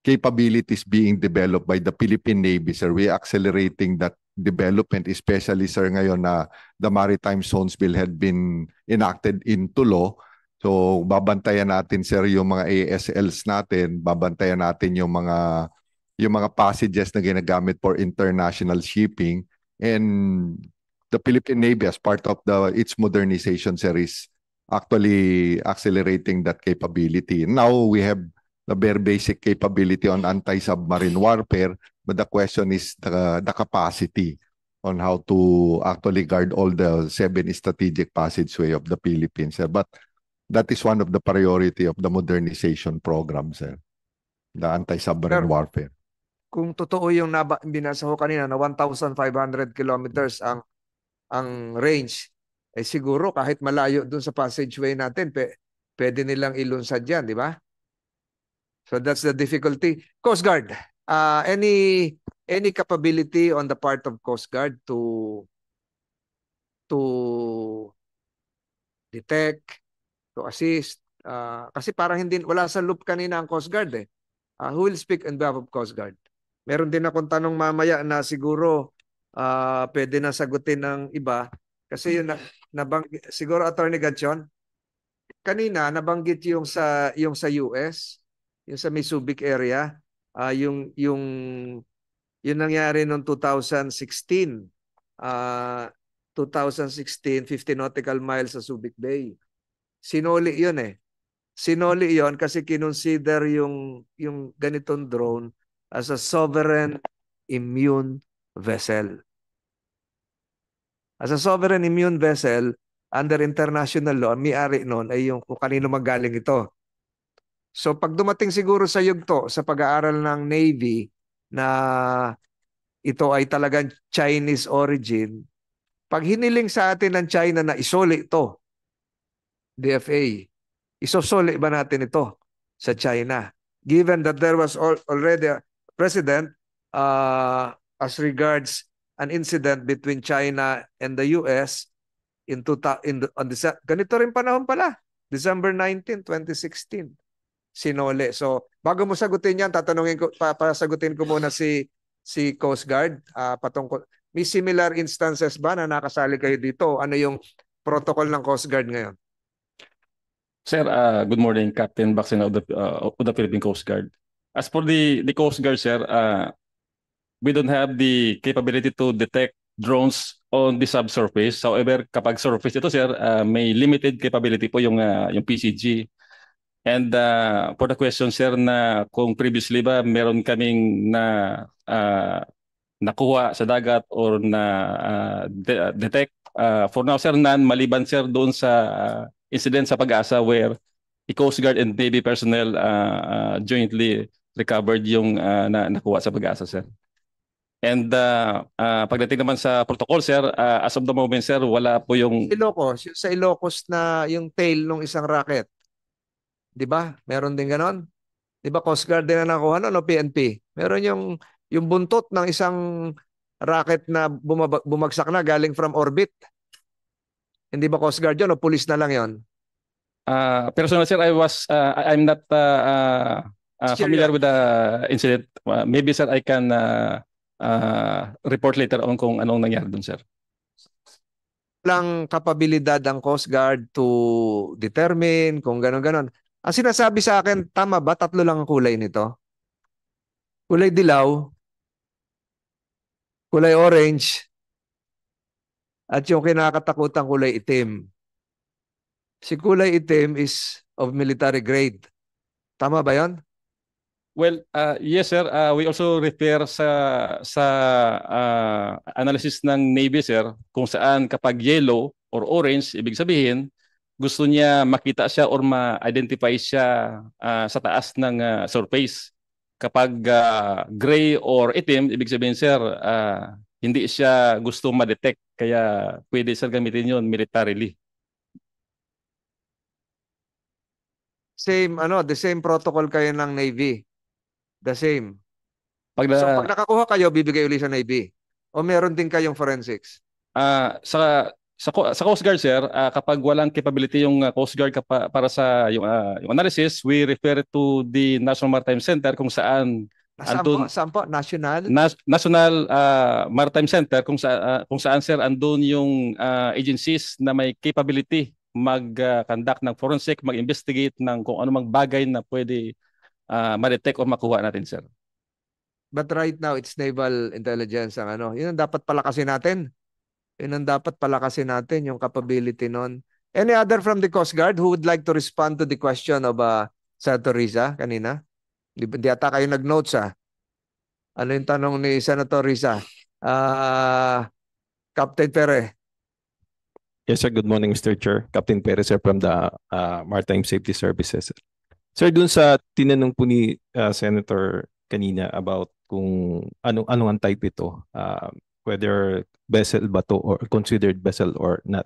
capabilities being developed by the Philippine Navy, sir. We are accelerating that development, especially sir ngayon na the Maritime Zones Bill had been enacted into law. So babantayan natin sir yung mga ASLs natin, babantayan natin yung mga passages na ginagamit for international shipping, and the Philippine Navy as part of its modernization series actually accelerating that capability. Now we have the very basic capability on anti-submarine warfare, but the question is the capacity on how to actually guard all the 7 strategic passageway of the Philippines, sir. But that is one of the priority of the modernization program, sir. The anti-submarine warfare. Kung totoo yung binasa ko kanina na 1,500 kilometers ang range, eh siguro kahit malayo dun sa passageway natin, pwede nilang ilunsad yan, di ba? So that's the difficulty. Coast Guard, any capability on the part of Coast Guard to detect, to assist? Kasi parang wala sa loop kanina ang Coast Guard eh. Who will speak on behalf of Coast Guard? Meron din akong tanong mamaya na siguro pwede na sagutin ng iba. Kasi yun siguro Attorney Gatchon, kanina nabanggit yung sa US, yung sa may Subic area, yung nangyari noong 2016. 2016, 50 nautical miles sa Subic Bay. Sinoli yun eh. Sinoli yun kasi kinonsider yung ganitong drone as a sovereign immune vessel. As a sovereign immune vessel, under international law, may-ari nun ay yung kung kanino magaling ito. So pag dumating siguro sa yugto, sa pag-aaral ng Navy na ito ay talagang Chinese origin, pag hiniling sa atin ng China na isoli ito, DFA, isosoli ba natin ito sa China? Given that there was already a precedent as regards an incident between China and the US ganito rin panahon pala, December 19, 2016. Sinole. So, bago mo sagutin yan, pasagutin ko muna si Coast Guard patungkol. May similar instances ba na nakasali kayo dito? Ano yung protocol ng Coast Guard ngayon? Sir, good morning, Captain Baxen of the Philippine Coast Guard. As for the Coast Guard, sir, we don't have the capability to detect drones on the subsurface. However, kapag surface ito, sir, may limited capability po yung PCG. And for the question, sir, na kung previously ba meron kaming nakuha sa dagat or na detect, for now, sir, none, maliban, sir, doon sa incident sa Pag-asa where the Coast Guard and Navy personnel jointly recovered yung nakuha sa Pag-asa, sir. And pagdating naman sa protocol, sir, as of the moment, sir, wala po yung... Sa Ilocos na yung tail ng isang rocket. Di ba? Meron din ganon? Di ba Coast Guard din na nakuha no, PNP? Meron yung buntot ng isang rocket na bumagsak na galing from orbit. Hindi ba Coast Guard yun o police na lang yun? Personally, sir, I'm not familiar with the incident. Maybe, sir, I can report later on kung anong nangyari dun, sir. Walang kapabilidad ang Coast Guard to determine kung ganon-ganon. Ang sinasabi sa akin, tama ba? 3 lang ang kulay nito. Kulay dilaw, kulay orange, at yung kinakatakutang kulay itim. Si kulay itim is of military grade. Tama ba yon? Well, yes sir, we also refer sa analysis ng Navy sir kung saan kapag yellow or orange, ibig sabihin gusto niya makita siya or ma-identify siya sa taas ng surface. Kapag gray or itim, ibig sabihin sir, hindi siya gusto ma-detect kaya pwede sir gamitin yun militarily. Same, the same protocol kayo ng Navy. The same. Pag So pag nakakuha kayo, bibigay ulit sa Navy. O meron din kayong forensics? Sa Coast Guard sir, kapag walang capability yung Coast Guard para sa yung analysis, we refer to the National Maritime Center kung saan Saan po? National? National Maritime Center kung saan sir andun yung agencies na may capability mag-conduct ng forensic, mag-investigate ng kung anumang bagay na pwede ma-detect o makuha natin sir. But right now, it's naval intelligence ang Yun ang dapat palakasin natin. Yun ang dapat palakasin natin, yung capability nun. Any other from the Coast Guard who would like to respond to the question of Senator Risa kanina? Di ata kayo nag-notes Ano yung tanong ni Senator Risa? Captain Pere. Yes, sir. Good morning, Mr. Chair. Captain Perez, sir, from the Maritime Safety Services. Sir, dun sa tinanong po ni Senator kanina about kung anong ang type ito, whether vessel ba to or considered vessel or not.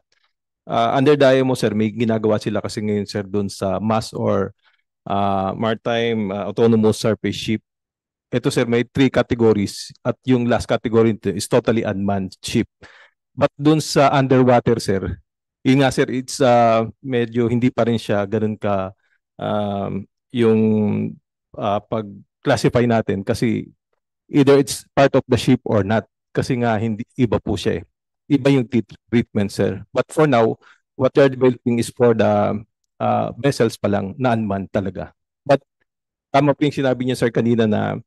Under DIMO, sir, may ginagawa sila kasi ngayon, sir, dun sa MAS or Maritime Autonomous Surface Ship. Ito, sir, may 3 categories at yung last category nito is totally unmanned ship. But dun sa underwater, sir, yun nga, sir, it's medyo hindi pa rin siya ganun ka yung pag-classify natin kasi either it's part of the ship or not kasi nga hindi iba po siya Iba yung treatment, sir. But for now, what we are developing is for the vessels pa lang na unmanned talaga. But tama po yung sinabi niya, sir, kanina na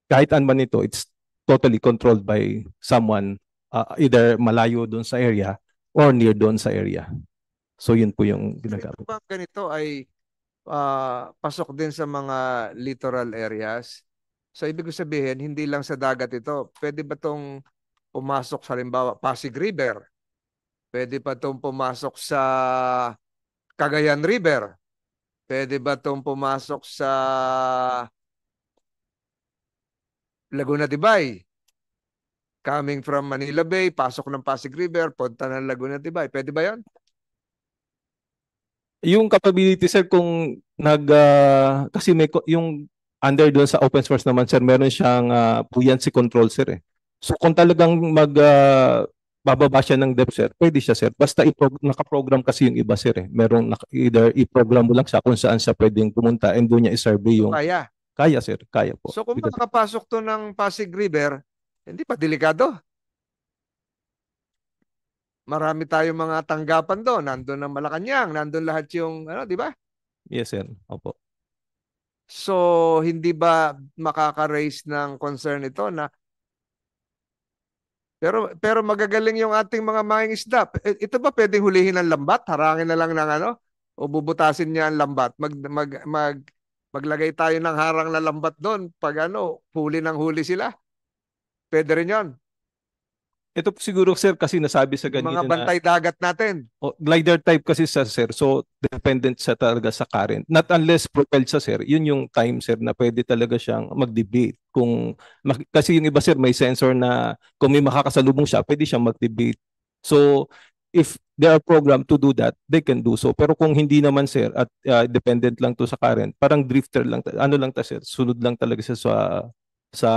kahit unmanned ito, it's totally controlled by someone either malayo doon sa area or near doon sa area. So yun po yung ginagamit. Ito bang ganito ay pasok din sa mga littoral areas? So ibig sabihin, hindi lang sa dagat ito. Pwede ba itong pumasok sa halimbawa Pasig River? Pwede ba itong pumasok sa Cagayan River? Pwede ba itong pumasok sa Laguna de Bay? Coming from Manila Bay, pasok ng Pasig River, punta ng Laguna de Bay. Pwede ba yan? Yung capability, sir, kung kasi may yung under doon sa open source naman, sir, meron siyang buoyancy control, sir. So kung talagang bababa siya ng depth, sir, pwede siya, sir. Basta nakaprogram kasi yung iba, sir. Merong either i-program mo lang siya kung saan siya pwedeng pumunta and doon niya i-survey yung... Kaya? Kaya, sir. Kaya po. So kung makapasok to ng Pasig River, hindi pa delikado. Marami tayong mga tanggapan doon. Nandun ang Malacanang, nandun lahat yung, di ba? Yes, sir. Opo. So, hindi ba makaka-raise ng concern ito na pero magagaling yung ating mga mangingisda. Ito ba pwedeng hulihin ng lambat? Harangin na lang ng o bubutasin niya ang lambat. Maglagay tayo ng harang na lambat doon pag huli ng huli sila. Pwede rin yun. Ito po siguro, sir, kasi nasabi sa ganito mga bantay dagat natin. Glider type kasi sa sir, so dependent siya talaga sa current. Not unless propelled sa sir, yun yung time, sir, na pwede talaga siyang mag-debate. Kasi yung iba, sir, may sensor na kung may makakasalubong siya, pwede siyang mag-debate. So, if they are programmed to do that, they can do so. Pero kung hindi naman, sir, at dependent lang to sa current, parang drifter lang, sir, sunod lang talaga siya sa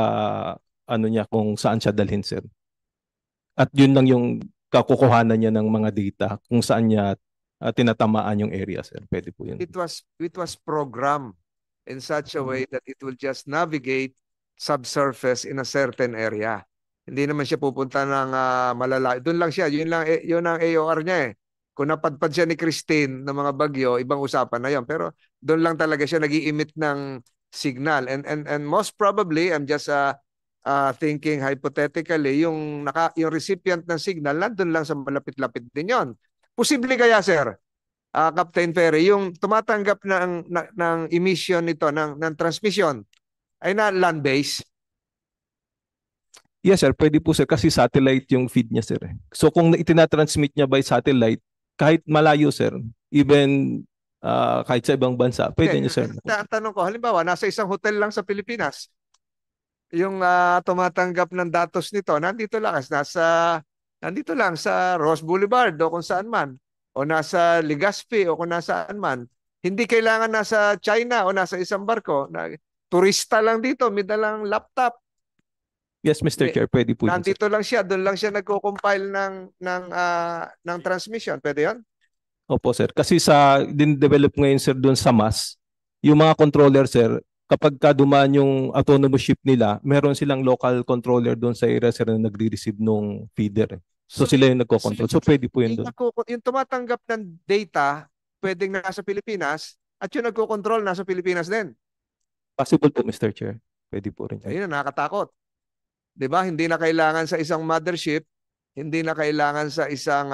niya kung saan siya dalhin, sir. At yun lang yung kakukuhanan niya ng mga data kung saan niya tinatamaan yung area, sir. Pwede po yun. It was programmed in such a way that it will just navigate subsurface in a certain area. Hindi naman siya pupunta ng malalayo. Doon lang siya. Yun ang AOR niya Kung napadpad siya ni Christine ng mga bagyo, ibang usapan na yun. Pero doon lang talaga siya nag-i-emit ng signal. And most probably, I'm just thinking hypothetically, yung recipient ng signal, nandun lang sa malapit-lapit din yon. Posible kaya, sir, Captain Ferry, yung tumatanggap ng emission nito, ng transmission, Ay na land-based. Yes sir, pwede po sir kasi satellite yung feed niya sir. So kung itinatransmit niya by satellite, kahit malayo sir, even kahit sa ibang bansa, pwede niya sir. Tanong ko, halimbawa, nasa isang hotel lang sa Pilipinas, yung tumatanggap ng datos nito, nandito lang sa Ross Boulevard o kung saan man, o nasa Legazpi o kung nasaan man. Hindi kailangan nasa China o nasa isang barko. Turista lang dito, may dalang laptop. Yes, Mr. Chair, pwede po yun, sir. Nandito lang siya, doon lang siya nagko-compile ng transmission. Pwede yun? Opo, sir. Kasi din-develop ngayon, sir, doon sa MAS, yung mga controller, sir, kapag dumaan yung autonomous ship nila, meron silang local controller doon sa area, sir, na nagre-receive nung feeder. So sila yung nagko-control. So pwede po yun doon. Yung tumatanggap ng data, pwedeng nasa Pilipinas, at yung nagko-control nasa Pilipinas din. Possible po, Mr. Chair. Pwede po rin. Ayun, nakakatakot. 'Di ba? Hindi na kailangan sa isang mothership, hindi na kailangan sa isang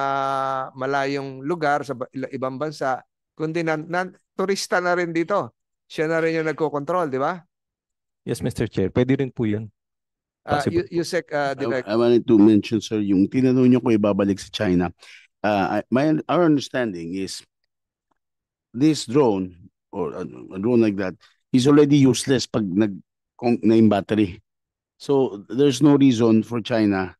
malayong lugar sa ibang bansa, kundi turista na rin dito. Siya na rin yung nagko-control, di ba? Yes, Mr. Chair. Pwede rin po yun. Yusek, Direct. I wanted to mention, sir, yung tinanong niyo ko ibabalik sa China. Our understanding is this drone or a drone like that is already useless pag na yung battery. So there's no reason for China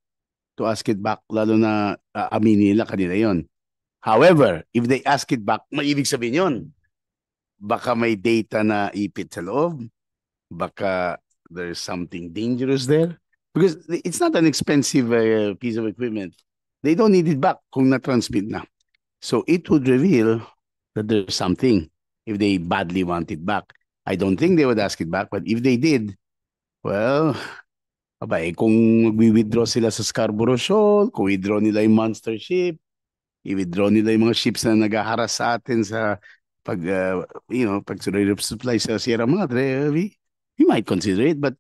to ask it back, lalo na aminin nila kanila yon. However, if they ask it back, may ibig sabihin yun. Baka may data na ipit sa loob. Baka there's something dangerous there. Because it's not an expensive piece of equipment. They don't need it back kung na-transmit na. So it would reveal that there's something if they badly want it back. I don't think they would ask it back, but if they did, well, kung mag-withdraw sila sa Scarborough Shoal, kung withdraw nila yung monster ship, i-withdraw nila yung mga ships na nag-aharas sa atin sa pag-supply sa Sierra Madre, we might consider it, but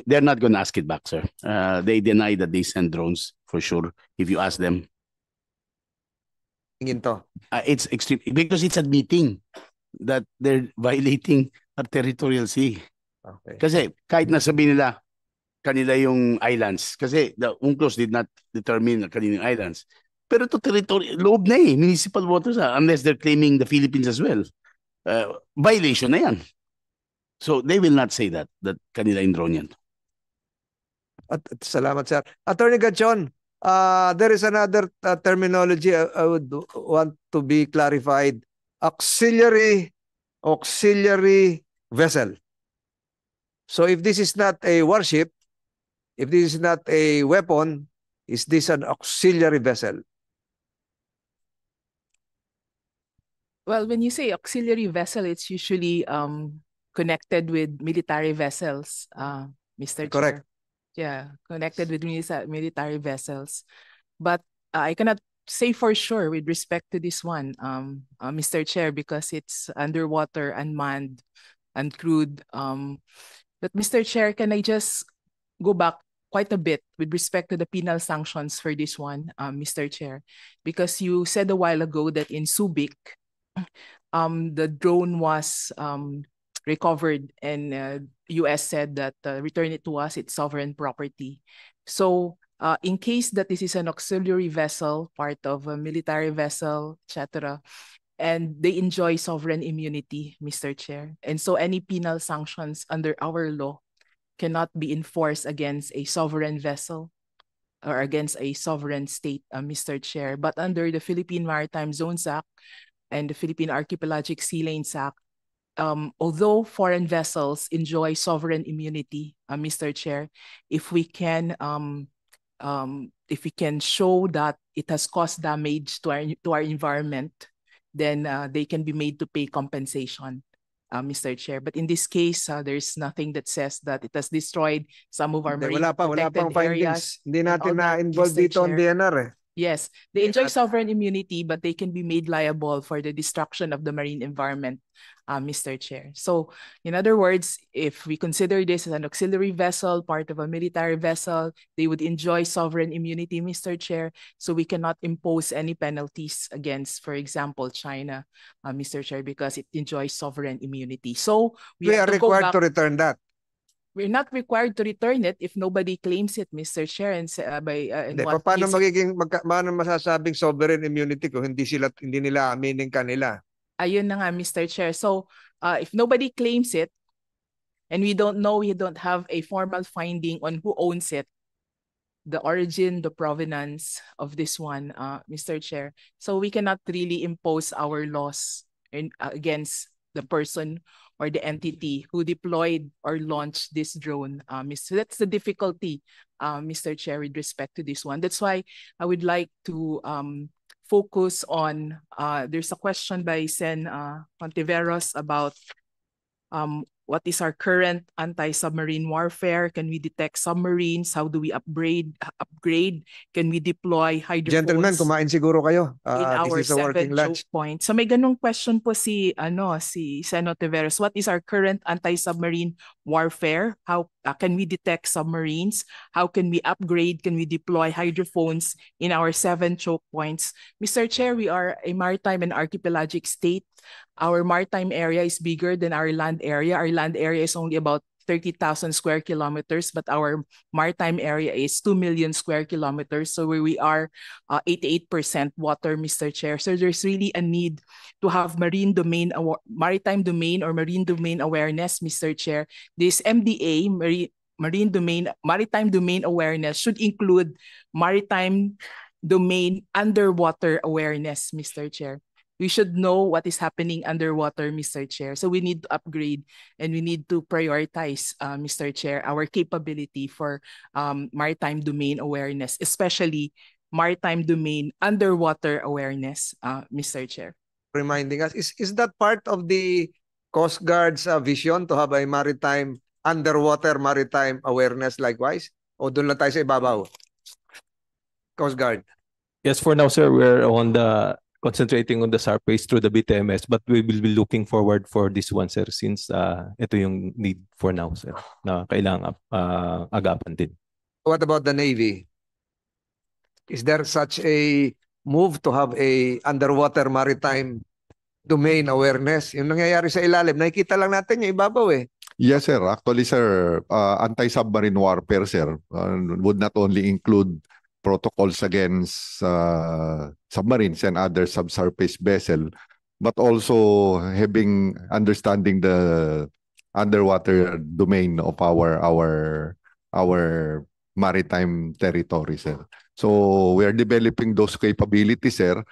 they're not going to ask it back, sir. They deny that they send drones, for sure, if you ask them. It's extreme, because it's admitting that they're violating our territorial sea. Okay. Kasi kahit nasabi nila, kanila yung islands. Kasi the UNCLOS did not determine kanina yung islands. Pero to territory, loob na municipal waters unless they're claiming the Philippines as well. Violation na yan. So they will not say that kanila yung drone yan. Salamat, sir. Attorney Gachon, there is another terminology I would want to be clarified. Auxiliary vessel. So if this is not a warship, if this is not a weapon, is this an auxiliary vessel? Well, when you say auxiliary vessel, it's usually connected with military vessels, Mr. Correct. Chair. Yeah, connected with military vessels. But I cannot say for sure with respect to this one, Mr. Chair, because it's underwater, unmanned, uncrewed. But Mr. Chair, can I just go back quite a bit with respect to the penal sanctions for this one, Mr. Chair? Because you said a while ago that in Subic, the drone was recovered and US said that return it to us, it's sovereign property. So in case that this is an auxiliary vessel, part of a military vessel, etc., and they enjoy sovereign immunity, Mr. Chair. And so any penal sanctions under our law cannot be enforced against a sovereign vessel or against a sovereign state, Mr. Chair. But under the Philippine Maritime Zones Act and the Philippine Archipelagic Sea Lanes Act, although foreign vessels enjoy sovereign immunity, Mr. Chair, if we can show that it has caused damage to our environment, then they can be made to pay compensation, Mr. Chair. But in this case, there's nothing that says that it has destroyed some of our marine Wala pang protected findings. areas. Hindi natin and all that, na-involve Mr. dito ang Chair. DNR eh. Yes, they enjoy sovereign immunity, but they can be made liable for the destruction of the marine environment, Mr. Chair. So, in other words, if we consider this as an auxiliary vessel, part of a military vessel, they would enjoy sovereign immunity, Mr. Chair. So we cannot impose any penalties against, for example, China, Mr. Chair, because it enjoys sovereign immunity. So We have are to go required back. to return that. We're not required to return it if nobody claims it, Mr. Chair, and in Hindi, what paano case paano masasabing sovereign immunity kung hindi nila aminin kanila? ayun na nga, Mr. Chair. So, if nobody claims it, and we don't have a formal finding on who owns it, the origin, the provenance of this one, Mr. Chair. So we cannot really impose our laws against the person or the entity who deployed or launched this drone. So that's the difficulty, Mr. Chair, with respect to this one. That's why I would like to focus on, there's a question by Sen Contiveros about what is our current anti-submarine warfare? Can we detect submarines? How do we upgrade? Can we deploy hydrophones? Gentlemen, kumain siguro kayo. In our This is a 7 working lunch. choke points. So may ganung question po si Senator Tiveros. What is our current anti-submarine warfare? How can we detect submarines? How can we upgrade? Can we deploy hydrophones in our 7 choke points? Mr. Chair, we are a maritime and archipelagic state. Our maritime area is bigger than our land area. Our land area is only about 30,000 square kilometers, but our maritime area is 2 million square kilometers. So we are 88% water, Mr. Chair. So there's really a need to have maritime domain awareness, Mr. Chair. This MDA, maritime domain awareness, should include maritime domain underwater awareness, Mr. Chair. We should know what is happening underwater, Mr. Chair. So we need to upgrade and we need to prioritize, Mr. Chair, our capability for maritime domain awareness, especially maritime domain underwater awareness, Mr. Chair. Reminding us, is that part of the Coast Guard's vision to have a underwater maritime awareness likewise? O doon lang tayo sa ibabaw? Coast Guard. Yes, for now, sir, we're concentrating on the surface through the BTMS, but we will be looking forward for this one, sir, since ito yung need for now, sir, na kailangan agapan din. What about the Navy? Is there such a move to have a underwater maritime domain awareness? Yung nangyayari sa ilalim, nakikita lang natin yung ibabaw eh. Yes, sir. Actually, sir, anti-submarine warfare, sir, would not only include protocols against submarines and other subsurface vessel, but also understanding the underwater domain of our maritime territory, sir. So we are developing those capabilities, sir.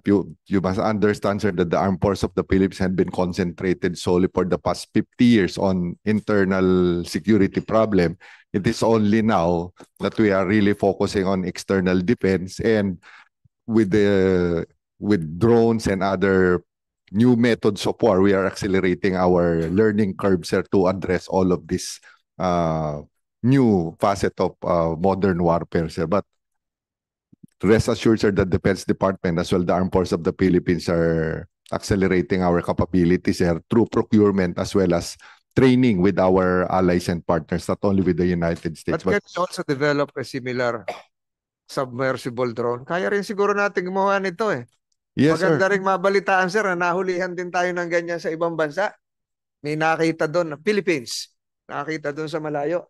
You must understand, sir, that the armed force of the Philippines had been concentrated solely for the past 50 years on internal security problem. It is only now that we are really focusing on external defense, and with drones and other new methods of war, we are accelerating our learning curve, sir, to address all of this new facet of modern warfare, sir. But rest assured, sir, the Defense Department as well the Armed Forces of the Philippines are accelerating our capabilities, sir, through procurement as well as training with our allies and partners, not only with the United States. But can we also develop a similar submersible drone? Kaya rin siguro natin gumawa nito eh. Yes, Maganda sir. rin mabalitaan, sir, na nahulihan din tayo ng ganyan sa ibang bansa. May nakita doon, Philippines. Nakita doon sa malayo.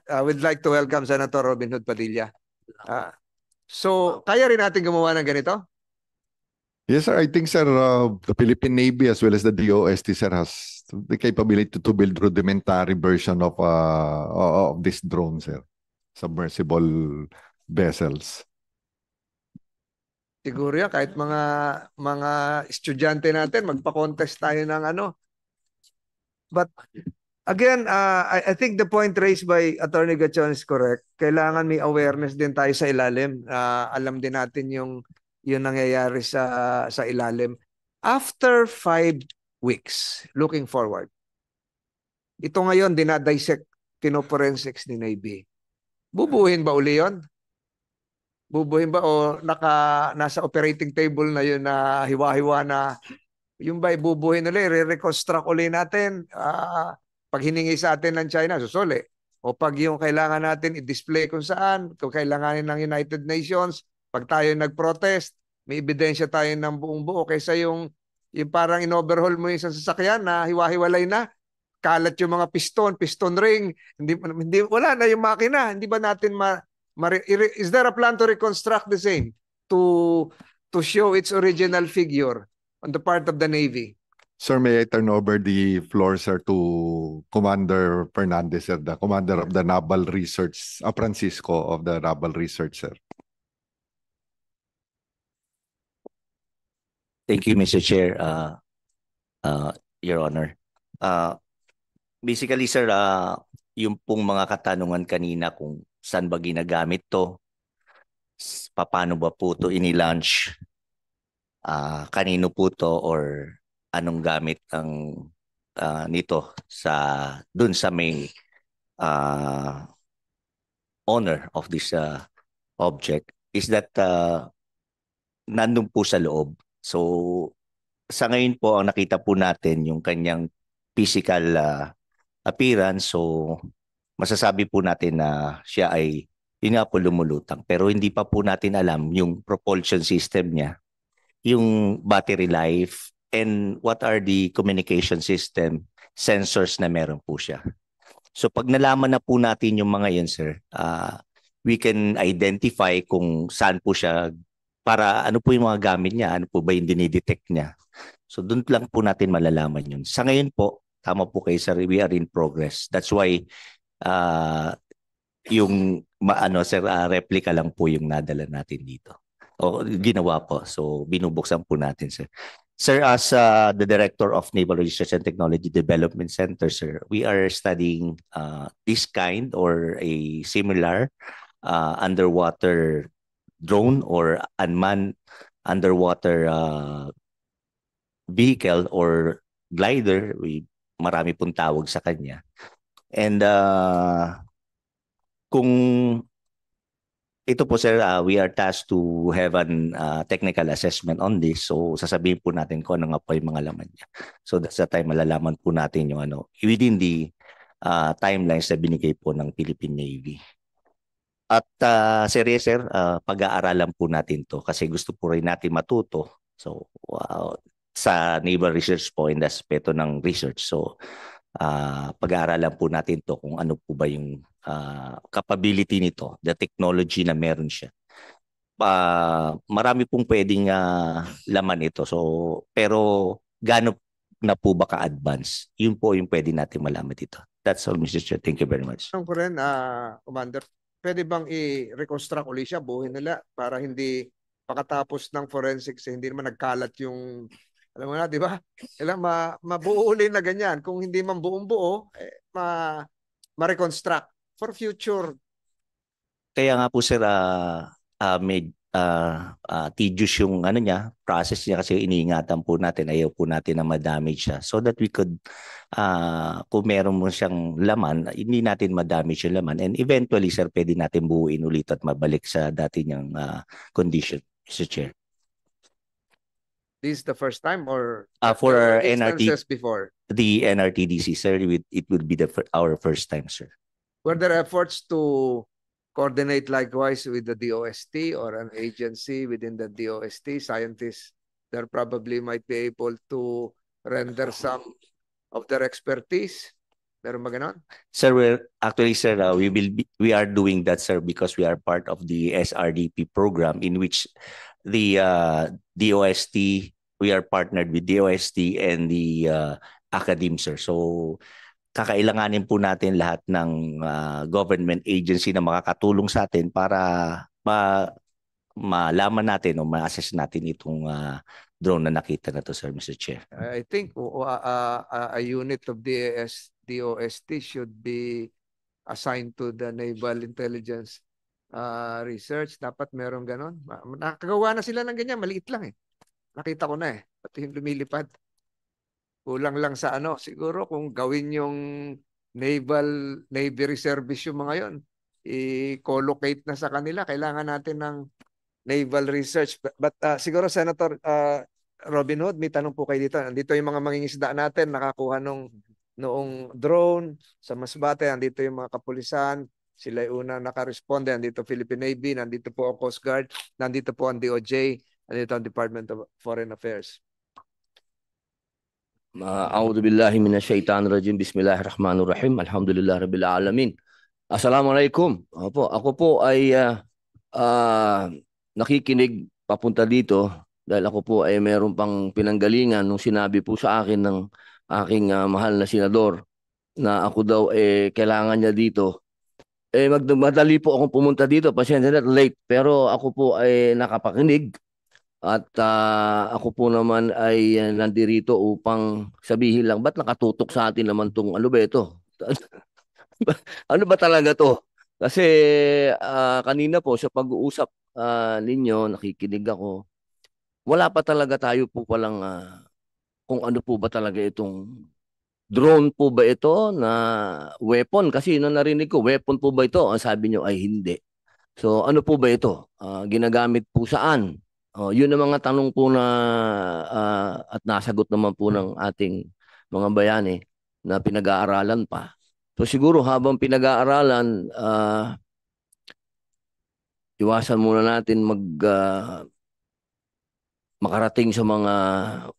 I would like to welcome Senator Robin Hood Padilla. So, kaya rin natin gumawa ng ganito? Yes, sir. I think, sir, the Philippine Navy as well as the DOST, sir, has the capability to build rudimentary version of this drone, sir. Submersible vessels. Siguro yan, kahit mga estudyante natin, magpa-contest tayo ng ano. But again, I think the point raised by Attorney Gachon is correct. Kailangan may awareness din tayo sa ilalim. Alam din natin yung nangyayari sa ilalim. After 5 weeks, looking forward, ito ngayon, dinadissect, kinoforensics ni Navy. Bubuhin ba uli yun? Bubuhin ba o nasa operating table na yun na hiwa-hiwa na yung ba ibubuhin nila, i-reconstruct ulit natin pag hiningi sa atin ng China, susuli. O pag yung kailangan natin i-display kung saan, kung kailanganin ng United Nations, pag tayo nag-protest, may ebidensya tayo ng buong buo kaysa yung parang in-overhaul mo yung isang sasakyan na hiwa-hiwalay na, kalat yung mga piston ring, hindi wala na yung makina, hindi ba natin is there a plan to reconstruct the same to show its original figure on the part of the Navy? Sir, may I turn over the floor, sir, to Commander Fernandez, sir, the commander of the Naval Research, Francisco of the Naval Research, sir. Thank you, Mr. Chair, Your Honor. Basically, sir, yung pong mga katanungan kanina kung saan ba ginagamit to, paano ba po to ini-launch, kanino po to, or anong gamit ang nito dun sa may owner of this object, is that nandun po sa loob. So sa ngayon po ang nakita po natin yung kanyang physical appearance, so masasabi po natin na siya ay yun nga po lumulutang, pero hindi pa po natin alam yung propulsion system niya, yung battery life, and what are the communication system sensors na meron po siya. So pag nalaman na po natin yung mga yun, sir, we can identify kung saan po siya, para ano po yung mga gamit niya, ano po ba yung dinidetect niya. So doon lang po natin malalaman yun. Sa ngayon po, tama po kayo, sir, we are in progress. That's why yung sir, replica lang po yung nadala natin dito. O ginawa po. So binubuksan po natin, sir. Sir, as the Director of Naval Research and Technology Development Center, sir, we are studying this kind or a similar underwater drone or unmanned underwater vehicle or glider. Marami pong tawag sa kanya. And kung ito po, sir, we are tasked to have an technical assessment on this. So sasabihin po natin kung ano nga po yung mga laman niya. So that's the time malalaman po natin yung within the timelines na binigay po ng Philippine Navy. At sir, pag-aaralan po natin to kasi gusto po rin natin matuto. So sa naval research po in the aspeto ng research. So pag-aaralan po natin to kung ano po ba yung capability nito, the technology na meron siya. Marami pong pwedeng laman ito. So pero gaano na po ba ka-advance? Yun po yung pwede natin malaman dito. That's all, Mr. Chair. Thank you very much. Tanong ko rin, Commander, pwede bang i-reconstruct ulit siya, buuin nila para hindi pagkatapos ng forensics hindi naman nagkalat yung, alam mo na, di ba? Kailangan mabuo ulit na ganyan. Kung hindi man buong buo, ma-reconstruct for future. Kaya nga po, sir, tedious yung process niya kasi iniingatan po natin, ayaw po natin na ma-damage siya so that we could, kung meron mo siyang laman, hindi natin ma-damage yung laman and eventually, sir, pwede natin buuin ulit at mabalik sa dati niyang condition, Mr. Chair. This is the first time or for our instances before? The NRTDC, sir, it would be our first time, sir. Were there efforts to coordinate likewise with the DOST or an agency within the DOST? Scientists there probably might be able to render some of their expertise. Meron ba ganon? Sir, we are doing that, sir, because we are part of the SRDP program in which the DOST, we are partnered with DOST and the academe, sir. So kakailanganin po natin lahat ng government agency na makakatulong sa atin para malaman natin o ma-assess natin itong drone na nakita na to, sir, Mr. Chair. I think a unit of DOST should be assigned to the Naval Intelligence Research. Dapat meron ganon. Nakagawa na sila ng ganyan, maliit lang eh. Nakita ko na eh, pati yung lumilipad. Kulang lang sa siguro kung gawin yung Navy Reservice yung mga yon. i-collocate na sa kanila. Kailangan natin ng naval research. But siguro Senator Robin Hood, may tanong po kayo dito. Nandito yung mga mangingisda natin, nakakuha noong drone sa Masbate. Nandito yung mga kapulisan. Sila yung unang nakaresponde. Nandito Philippine Navy, nandito po ang Coast Guard, nandito po ang DOJ, nandito ang Department of Foreign Affairs. A'udhu billahi minasyaitanir rajim. Bismillahirrahmanirrahim. Alhamdulillah rabbil alamin. Assalamualaikum. Opo, ako po ay nakikinig papunta dito dahil ako po ay meron pang pinanggalingan nung sinabi po sa akin ng aking mahal na senador na ako daw kailangan niya dito. Madali po akong pumunta dito, pasensya na late, pero ako po ay nakapakinig at ako po naman ay nandirito upang sabihin lang, ba't nakatutok sa atin naman tong ano ba ito? Ano ba talaga to? Kasi kanina po sa pag-uusap ninyo, nakikinig ako, wala pa talaga tayo po palang kung ano po ba talaga itong drone po ba ito na weapon? Kasi nung narinig ko, weapon po ba ito? Ang sabi nyo ay hindi. So ano po ba ito? Ginagamit po saan? Yun ang mga tanong po na at nasagot naman po ng ating mga bayani na pinag-aaralan pa. So siguro habang pinag-aaralan, iwasan muna natin makarating sa mga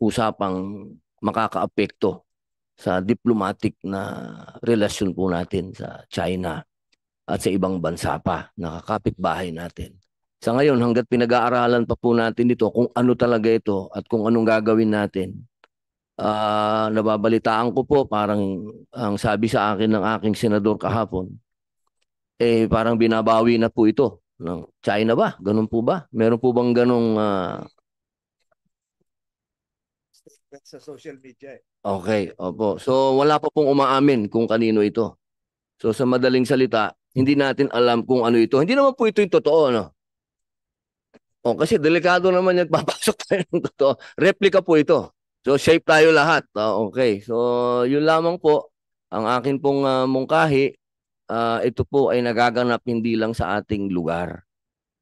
usapang makakaapekto sa diplomatic na relasyon po natin sa China at sa ibang bansa pa, nakakapitbahay natin. Sa ngayon, hanggat pinag-aaralan pa po natin dito kung ano talaga ito at kung anong gagawin natin, nababalitaan ko po, parang ang sabi sa akin ng aking senador kahapon, parang binabawi na po ito ng China ba? Ganun po ba? Meron po bang ganong sa social media. Okay, opo. So wala pa pong umaamin kung kanino ito. So sa madaling salita, hindi natin alam kung ano ito. Hindi naman po ito yung totoo, no? Kasi delikado naman yung papasok tayo ng totoo. Replica po ito. So shape tayo lahat. Okay. So yun lamang po ang akin pong mungkahi. Ito po ay nagaganap hindi lang sa ating lugar.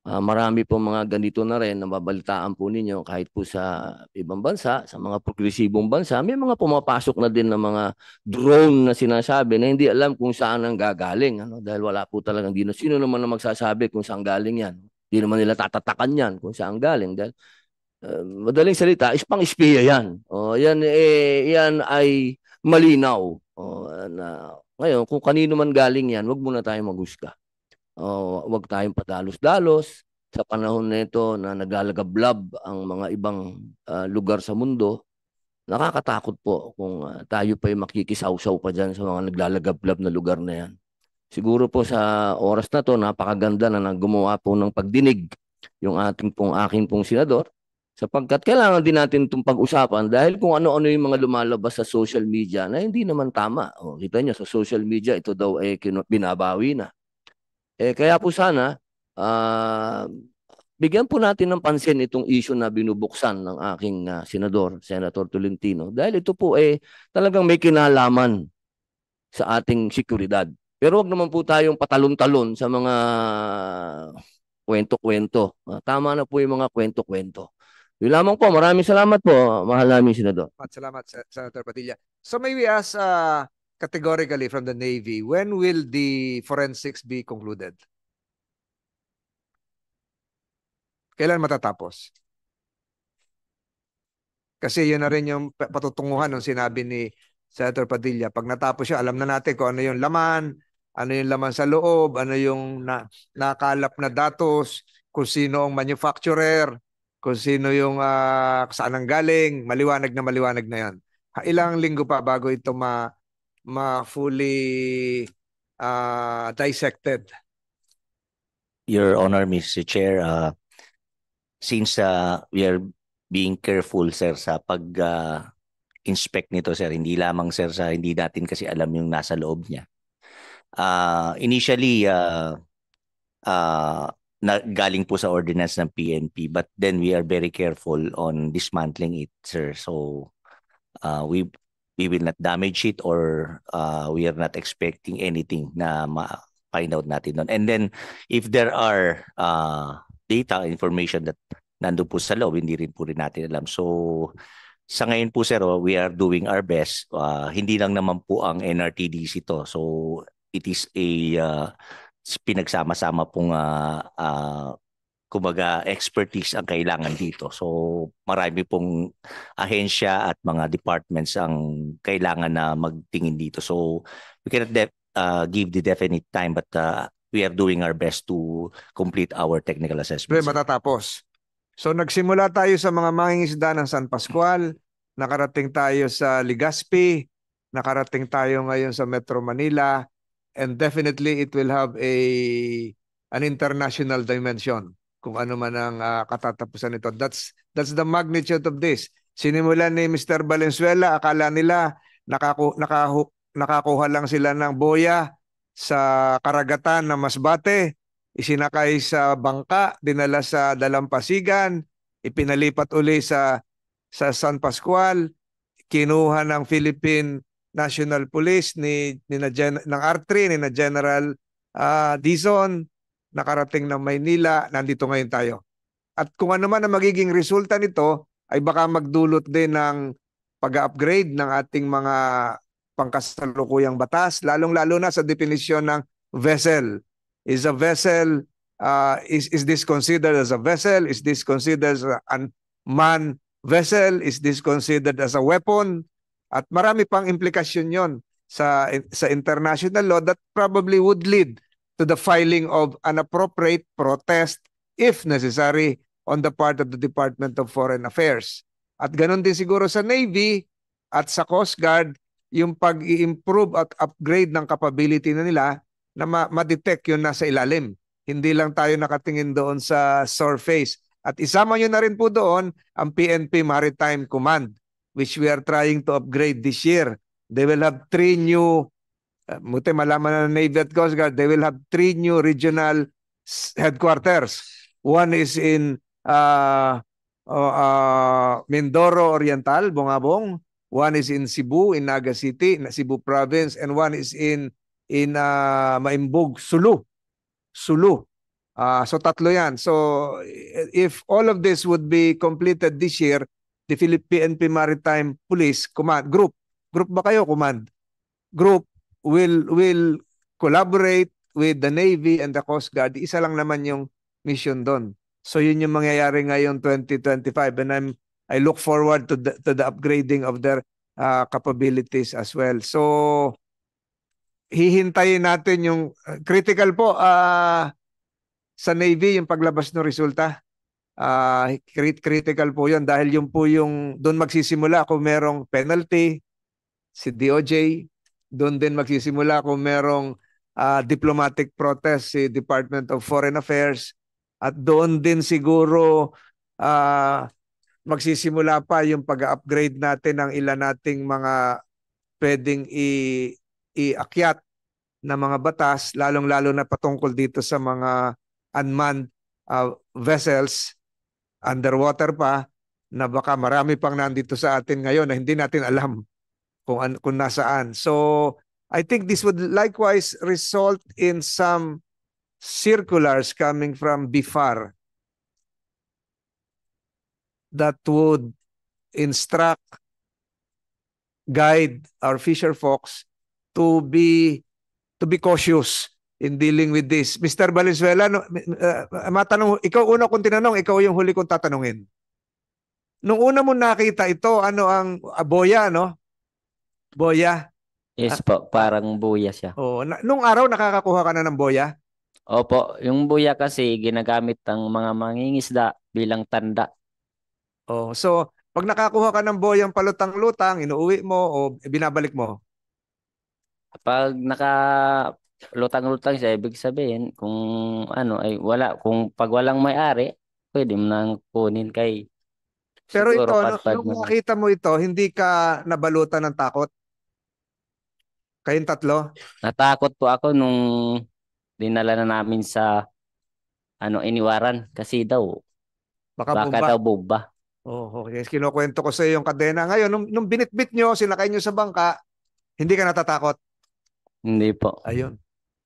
Marami po mga ganito na rin na mabalitaan po ninyo kahit po sa ibang bansa, sa mga progresibong bansa, may mga pumapasok na din ng mga drone na sinasabi na hindi alam kung saan ang gagaling. Dahil wala po talagang dino. Sino naman na magsasabi kung saan galing yan? Hindi naman nila tatatakan yan kung saan galing. Dahil madaling salita, pang-espiya yan. Yan ay malinaw. Ngayon, kung kanino man galing yan, wag muna tayong maghusga. Wag tayong padalos-dalos sa panahon nito na naglalagablab ang mga ibang lugar sa mundo. Nakakatakot po kung tayo pa yung makikisawsaw pa dyan sa mga naglalagablab na lugar na yan. Siguro po sa oras na to, napakaganda na gumawa po ng pagdinig yung aking pong senador, sapagkat kailangan din natin itong pag-usapan dahil kung ano-ano yung mga lumalabas sa social media na hindi naman tama. Kita nyo, sa social media, ito daw binabawi na. Kaya po sana, bigyan po natin ng pansin itong issue na binubuksan ng aking senador, Senator Tolentino. Dahil ito po talagang may kinalaman sa ating seguridad. Pero wag naman po tayong patalon-talon sa mga kwento-kwento. Tama na po yung mga kwento-kwento. Yun lamang po. Maraming salamat po, mahal namin senador. Salamat, Senator Padilla. So may we ask categorically from the Navy, when will the forensics be concluded? Kailan matatapos? Kasi yun na rin yung patutunguhan ng sinabi ni Senator Padilla. Pag natapos siya, alam na natin kung ano yung laman sa loob, ano yung nakalap na datos, kung sino ang manufacturer, kung sino yung saan ang galing, maliwanag na yan. Ilang linggo pa bago ito fully dissected? Your Honor, Mr. Chair, since we are being careful, sir, sa pag-inspect nito, sir, hindi lamang, sir, sa hindi natin kasi alam yung nasa loob niya. Initially, galing po sa ordinance ng PNP, but then we are very careful on dismantling it, sir. So, we will not damage it or we are not expecting anything na find out natin doon. And then if there are data information that nandun po sa loob, hindi rin po rin natin alam. So sa ngayon po sir, we are doing our best. Hindi lang naman po ang NRTDC to. So it is a pinagsama-sama pong kumbaga expertise ang kailangan dito. So marami pong ahensya at mga departments ang kailangan na magtingin dito. So we cannot give the definite time, but we are doing our best to complete our technical assessment. Matatapos. So nagsimula tayo sa mga mangingisda ng San Pascual, nakarating tayo sa Legazpi, nakarating tayo ngayon sa Metro Manila, and definitely it will have an international dimension kung ano man ang katatapusan nito. That's the magnitude of this. Sinimulan ni Mr. Valenzuela, akala nila nakakuha lang sila ng boya sa karagatan ng Masbate, isinakay sa bangka, dinala sa Dalampasigan, ipinalipat uli sa San Pascual, kinuha ng Philippine National Police ng R3 ni na General Dizon, nakarating ng Maynila, nandito ngayon tayo. At kung ano man ang magiging resulta nito, ay baka magdulot din ng pag-upgrade ng ating mga pangkasalukuyang batas, lalong-lalo na sa definisyon ng vessel. Is a vessel, is this considered as a vessel? Is this considered as an unmanned vessel? Is this considered as a weapon? At marami pang implikasyon yon sa international law that probably would lead to the filing of an appropriate protest if necessary on the part of the Department of Foreign Affairs. At ganun din siguro sa Navy at sa Coast Guard, yung pag-i-improve at upgrade ng capability na nila na ma-detect yun nasa ilalim. Hindi lang tayo nakatingin doon sa surface. At isama nyo na rin po doon ang PNP Maritime Command, which we are trying to upgrade this year. They will have 3 new buti malaman na ng Navy at Coast Guard, they will have 3 new regional headquarters. One is in Mindoro Oriental, Bongabong. One is in Cebu, in Naga City, Cebu Province, and one is in Maimbog, Sulu. So tatlo yan. So if all of this would be completed this year, the PNP Maritime Police Command Group ba kayo, Command? Group will collaborate with the Navy and the Coast Guard. Isa lang naman yung mission doon. So yun yung mangyayari ngayon 2025, and I look forward to the upgrading of their capabilities as well. So hihintayin natin yung critical po sa Navy yung paglabas ng resulta. Critical po yun dahil yung po yung doon magsisimula kung merong penalty si DOJ, doon din magsisimula kung merong diplomatic protest si Department of Foreign Affairs, at doon din siguro magsisimula pa yung pag-upgrade natin ng ilan nating mga pwedeng iakyat na mga batas, lalong-lalo na patungkol dito sa mga unmanned vessels, underwater pa, na baka marami pang nandito sa atin ngayon na hindi natin alam kung nasaan. So I think this would likewise result in some circulars coming from BIFAR that would instruct, guide our fisher folks to be cautious in dealing with this. Mr. Valenzuela, matanong, ikaw una kong tinanong, ikaw yung huli kong tatanungin. Nung una mo nakita ito, ano ang boya, no? Boya? Yes po, parang buya siya. Oh, nung araw nakakakuha ka na ng boya? Opo, yung buya kasi ginagamit ng mga mangingisda bilang tanda. Oh, so pag nakakuha ka ng boyang palutang-lutang, inuuwi mo o binabalik mo? Pag lutang-lutang siya, ibig sabihin kung ano ay wala, kung pag walang may-ari, pwede mo nang kunin kay. Pero ito, padpad nung makita mo ito, hindi ka nabalutan ng takot? Kayong tatlo? Natakot po ako nung dinala na namin sa iniwaran kasi daw baka daw bomba. Oh, okay. Kinukwento ko sa iyo yung kadena. Ngayon, nung binitbit nyo, sinakay nyo sa bangka, hindi ka natatakot? Hindi po. Ayun.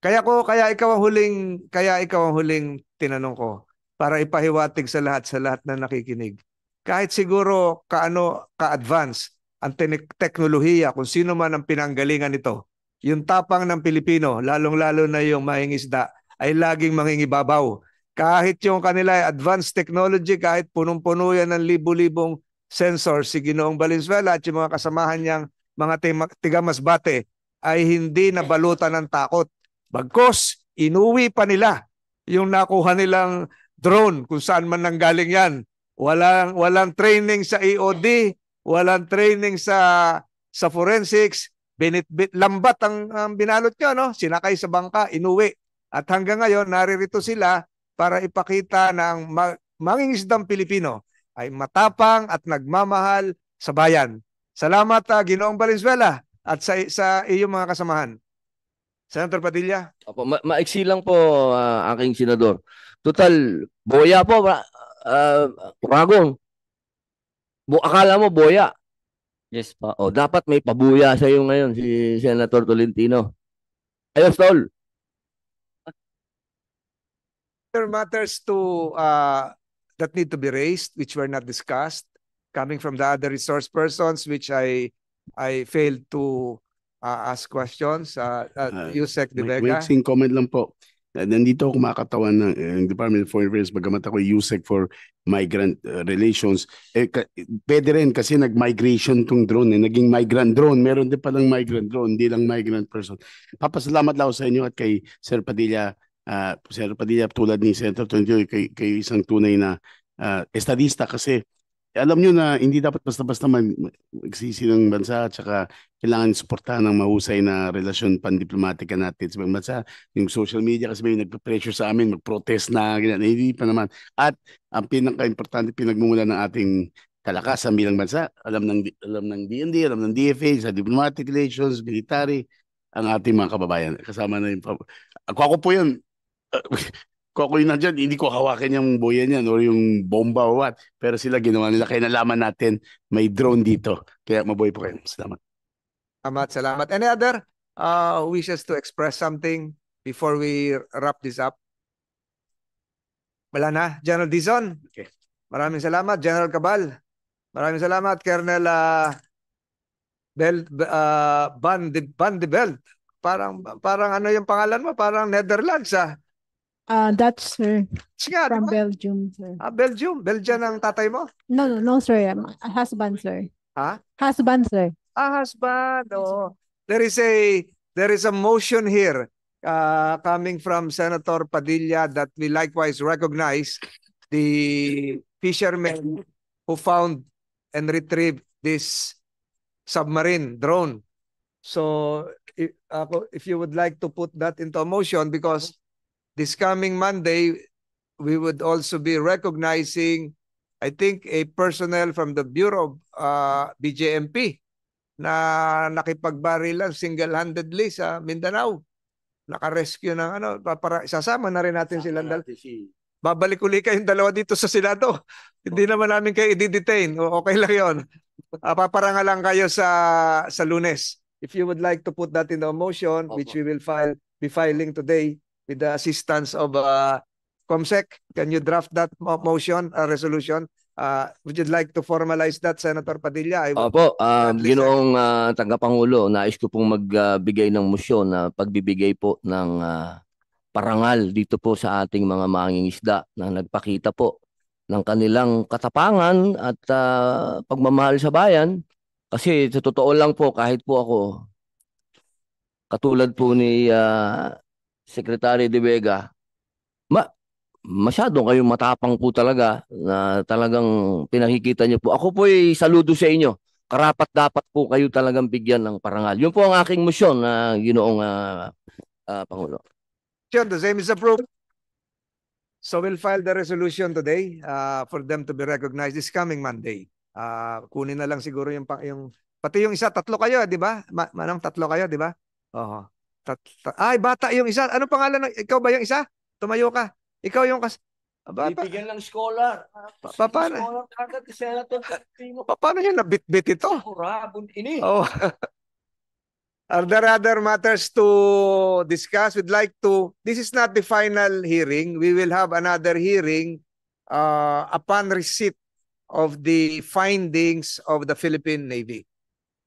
kaya ikaw ang huling tinanong ko para ipahiwatig sa lahat na nakikinig. Kahit siguro ka-advance ang teknolohiya, kung sino man ang pinanggalingan nito, yung tapang ng Pilipino, lalong-lalo na yung mangingisda, ay laging mangingibabaw. Kahit yung kanila ay advanced technology, kahit punong-puno yan ng libu-libong sensors, si Ginoong Valenzuela at yung mga kasamahan niyang mga tiga-Masbate ay hindi nabalutan ng takot. Bagkos, inuwi pa nila yung nakuha nilang drone kung saan man nanggaling yan. Walang training sa EOD, walang training sa forensics, lambat ang binalot nyo, no? Sinakay sa bangka, inuwi. At hanggang ngayon, naririto sila para ipakita na ang mangingisdang Pilipino ay matapang at nagmamahal sa bayan. Salamat, Ginoong Valenzuela at sa iyong mga kasamahan. Senator Padilla. Opo, maiksi lang po, aking senador. Total, boya po, Ragong. Akala mo boya. Yes po. O, dapat may pabuya sa iyo ngayon si Senator Tolentino. Ayos, Tol. There are matters that need to be raised, which were not discussed, coming from the other resource persons, which I failed to ask questions. Yusek De Vega. May comment lang po. Nandito ako kumakatawan ng Department of Foreign Affairs, bagamat ako USEC for Migrant Relations. Pwede rin kasi nag-migration tong drone. Naging migrant drone. Meron din palang migrant drone, hindi lang migrant person. Papasalamat lang ako sa inyo at kay Sir Padilla. Sir Padilla, tulad ni Senator Tonjo, kay isang tunay na estadista kasi alam nyo na hindi dapat basta-basta magsisi ng bansa at saka kailangan suportahan ng mahusay na relasyon pandiplomatika natin sa ibang bansa. Yung social media kasi may nagpa-pressure sa amin, mag-protest na, ganyan. Hindi pa naman. At ang pinaka-importante pinagmumula ng ating kalakasan bilang bansa, alam ng DND, alam ng DFA, sa diplomatic relations, military, ang ating mga kababayan. Kasama na yung... Ako po yun. Kung ako yun nandyan, hindi ko hawakin yung boya niyan or yung bomba o what. Pero sila ginawa nila. Kaya nalaman natin may drone dito. Kaya mabuhay po kayo. Salamat. Salamat. Any other wishes to express something before we wrap this up? Wala na. General Dizon. Okay. Maraming salamat. General Cabal. Maraming salamat. Colonel Van de Belt. Parang ano yung pangalan mo? Parang Netherlands Dutch, sir. Nga, From diba? Belgium, sir. Belgium. Belgian ang tatay mo? No, sir. Husband, sir. Ha? Husband, sir. Husband. Oh. There is a motion here coming from Senator Padilla that we likewise recognize the fishermen who found and retrieved this submarine drone. So if you would like to put that into a motion, because this coming Monday, we would also be recognizing, I think, a personnel from the Bureau of BJMP na nakipagbarilan single-handedly sa Mindanao. Naka-rescue ng para sasama na rin natin silang dalawa. Babalik uli kayong dalawa dito sa Senado. Hindi naman namin kayo i-detain. Okay lang yun. Paparanga lang kayo sa Lunes. If you would like to put that in the motion, which we will be filing today, with the assistance of COMSEC, can you draft that motion, resolution? Would you like to formalize that, Senator Padilla? Opo, Ginoong Tagapangulo, nais ko pong magbigay ng motion na pagbibigay po ng parangal dito po sa ating mga mangingisda na nagpakita po ng kanilang katapangan at pagmamahal sa bayan. Kasi sa totoo lang po, kahit po ako, katulad po ni Secretary De Vega, masyadong kayong matapang po talaga na talagang pinakikita niyo po. Ako po ay saludo sa inyo. Karapat dapat po kayo talagang bigyan ng parangal. Yun po ang aking motion na Ginoong Pangulo. The same is approved. So we'll file the resolution today for them to be recognized this coming Monday. Kunin na lang siguro yung pati yung isa, tatlo kayo, di ba? Manang tatlo kayo, di ba? Oo. Ay, bata yung isa. Ano pangalan? Ikaw ba yung isa? Tumayo ka. Ikaw yung Bibigyan ng scholar. Paano? Senator Paano niya nabitbit ito? Rabon ini. Oh. Are there other matters to discuss? We'd like to, this is not the final hearing. We will have another hearing upon receipt of the findings of the Philippine Navy,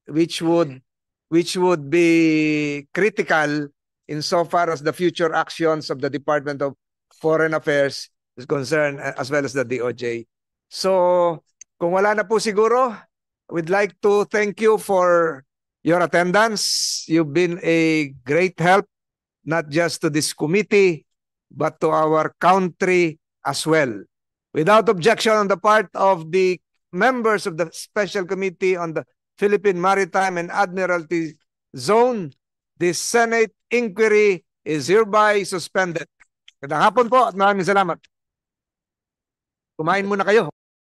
which would be critical insofar as the future actions of the Department of Foreign Affairs is concerned, as well as the DOJ. So, kung wala na po siguro, we'd like to thank you for your attendance. You've been a great help, not just to this committee, but to our country as well. Without objection on the part of the members of the Special Committee on the Philippine Maritime and Admiralty Zone, the Senate inquiry is hereby suspended. Magandang hapon po at maraming salamat. Kumain muna kayo.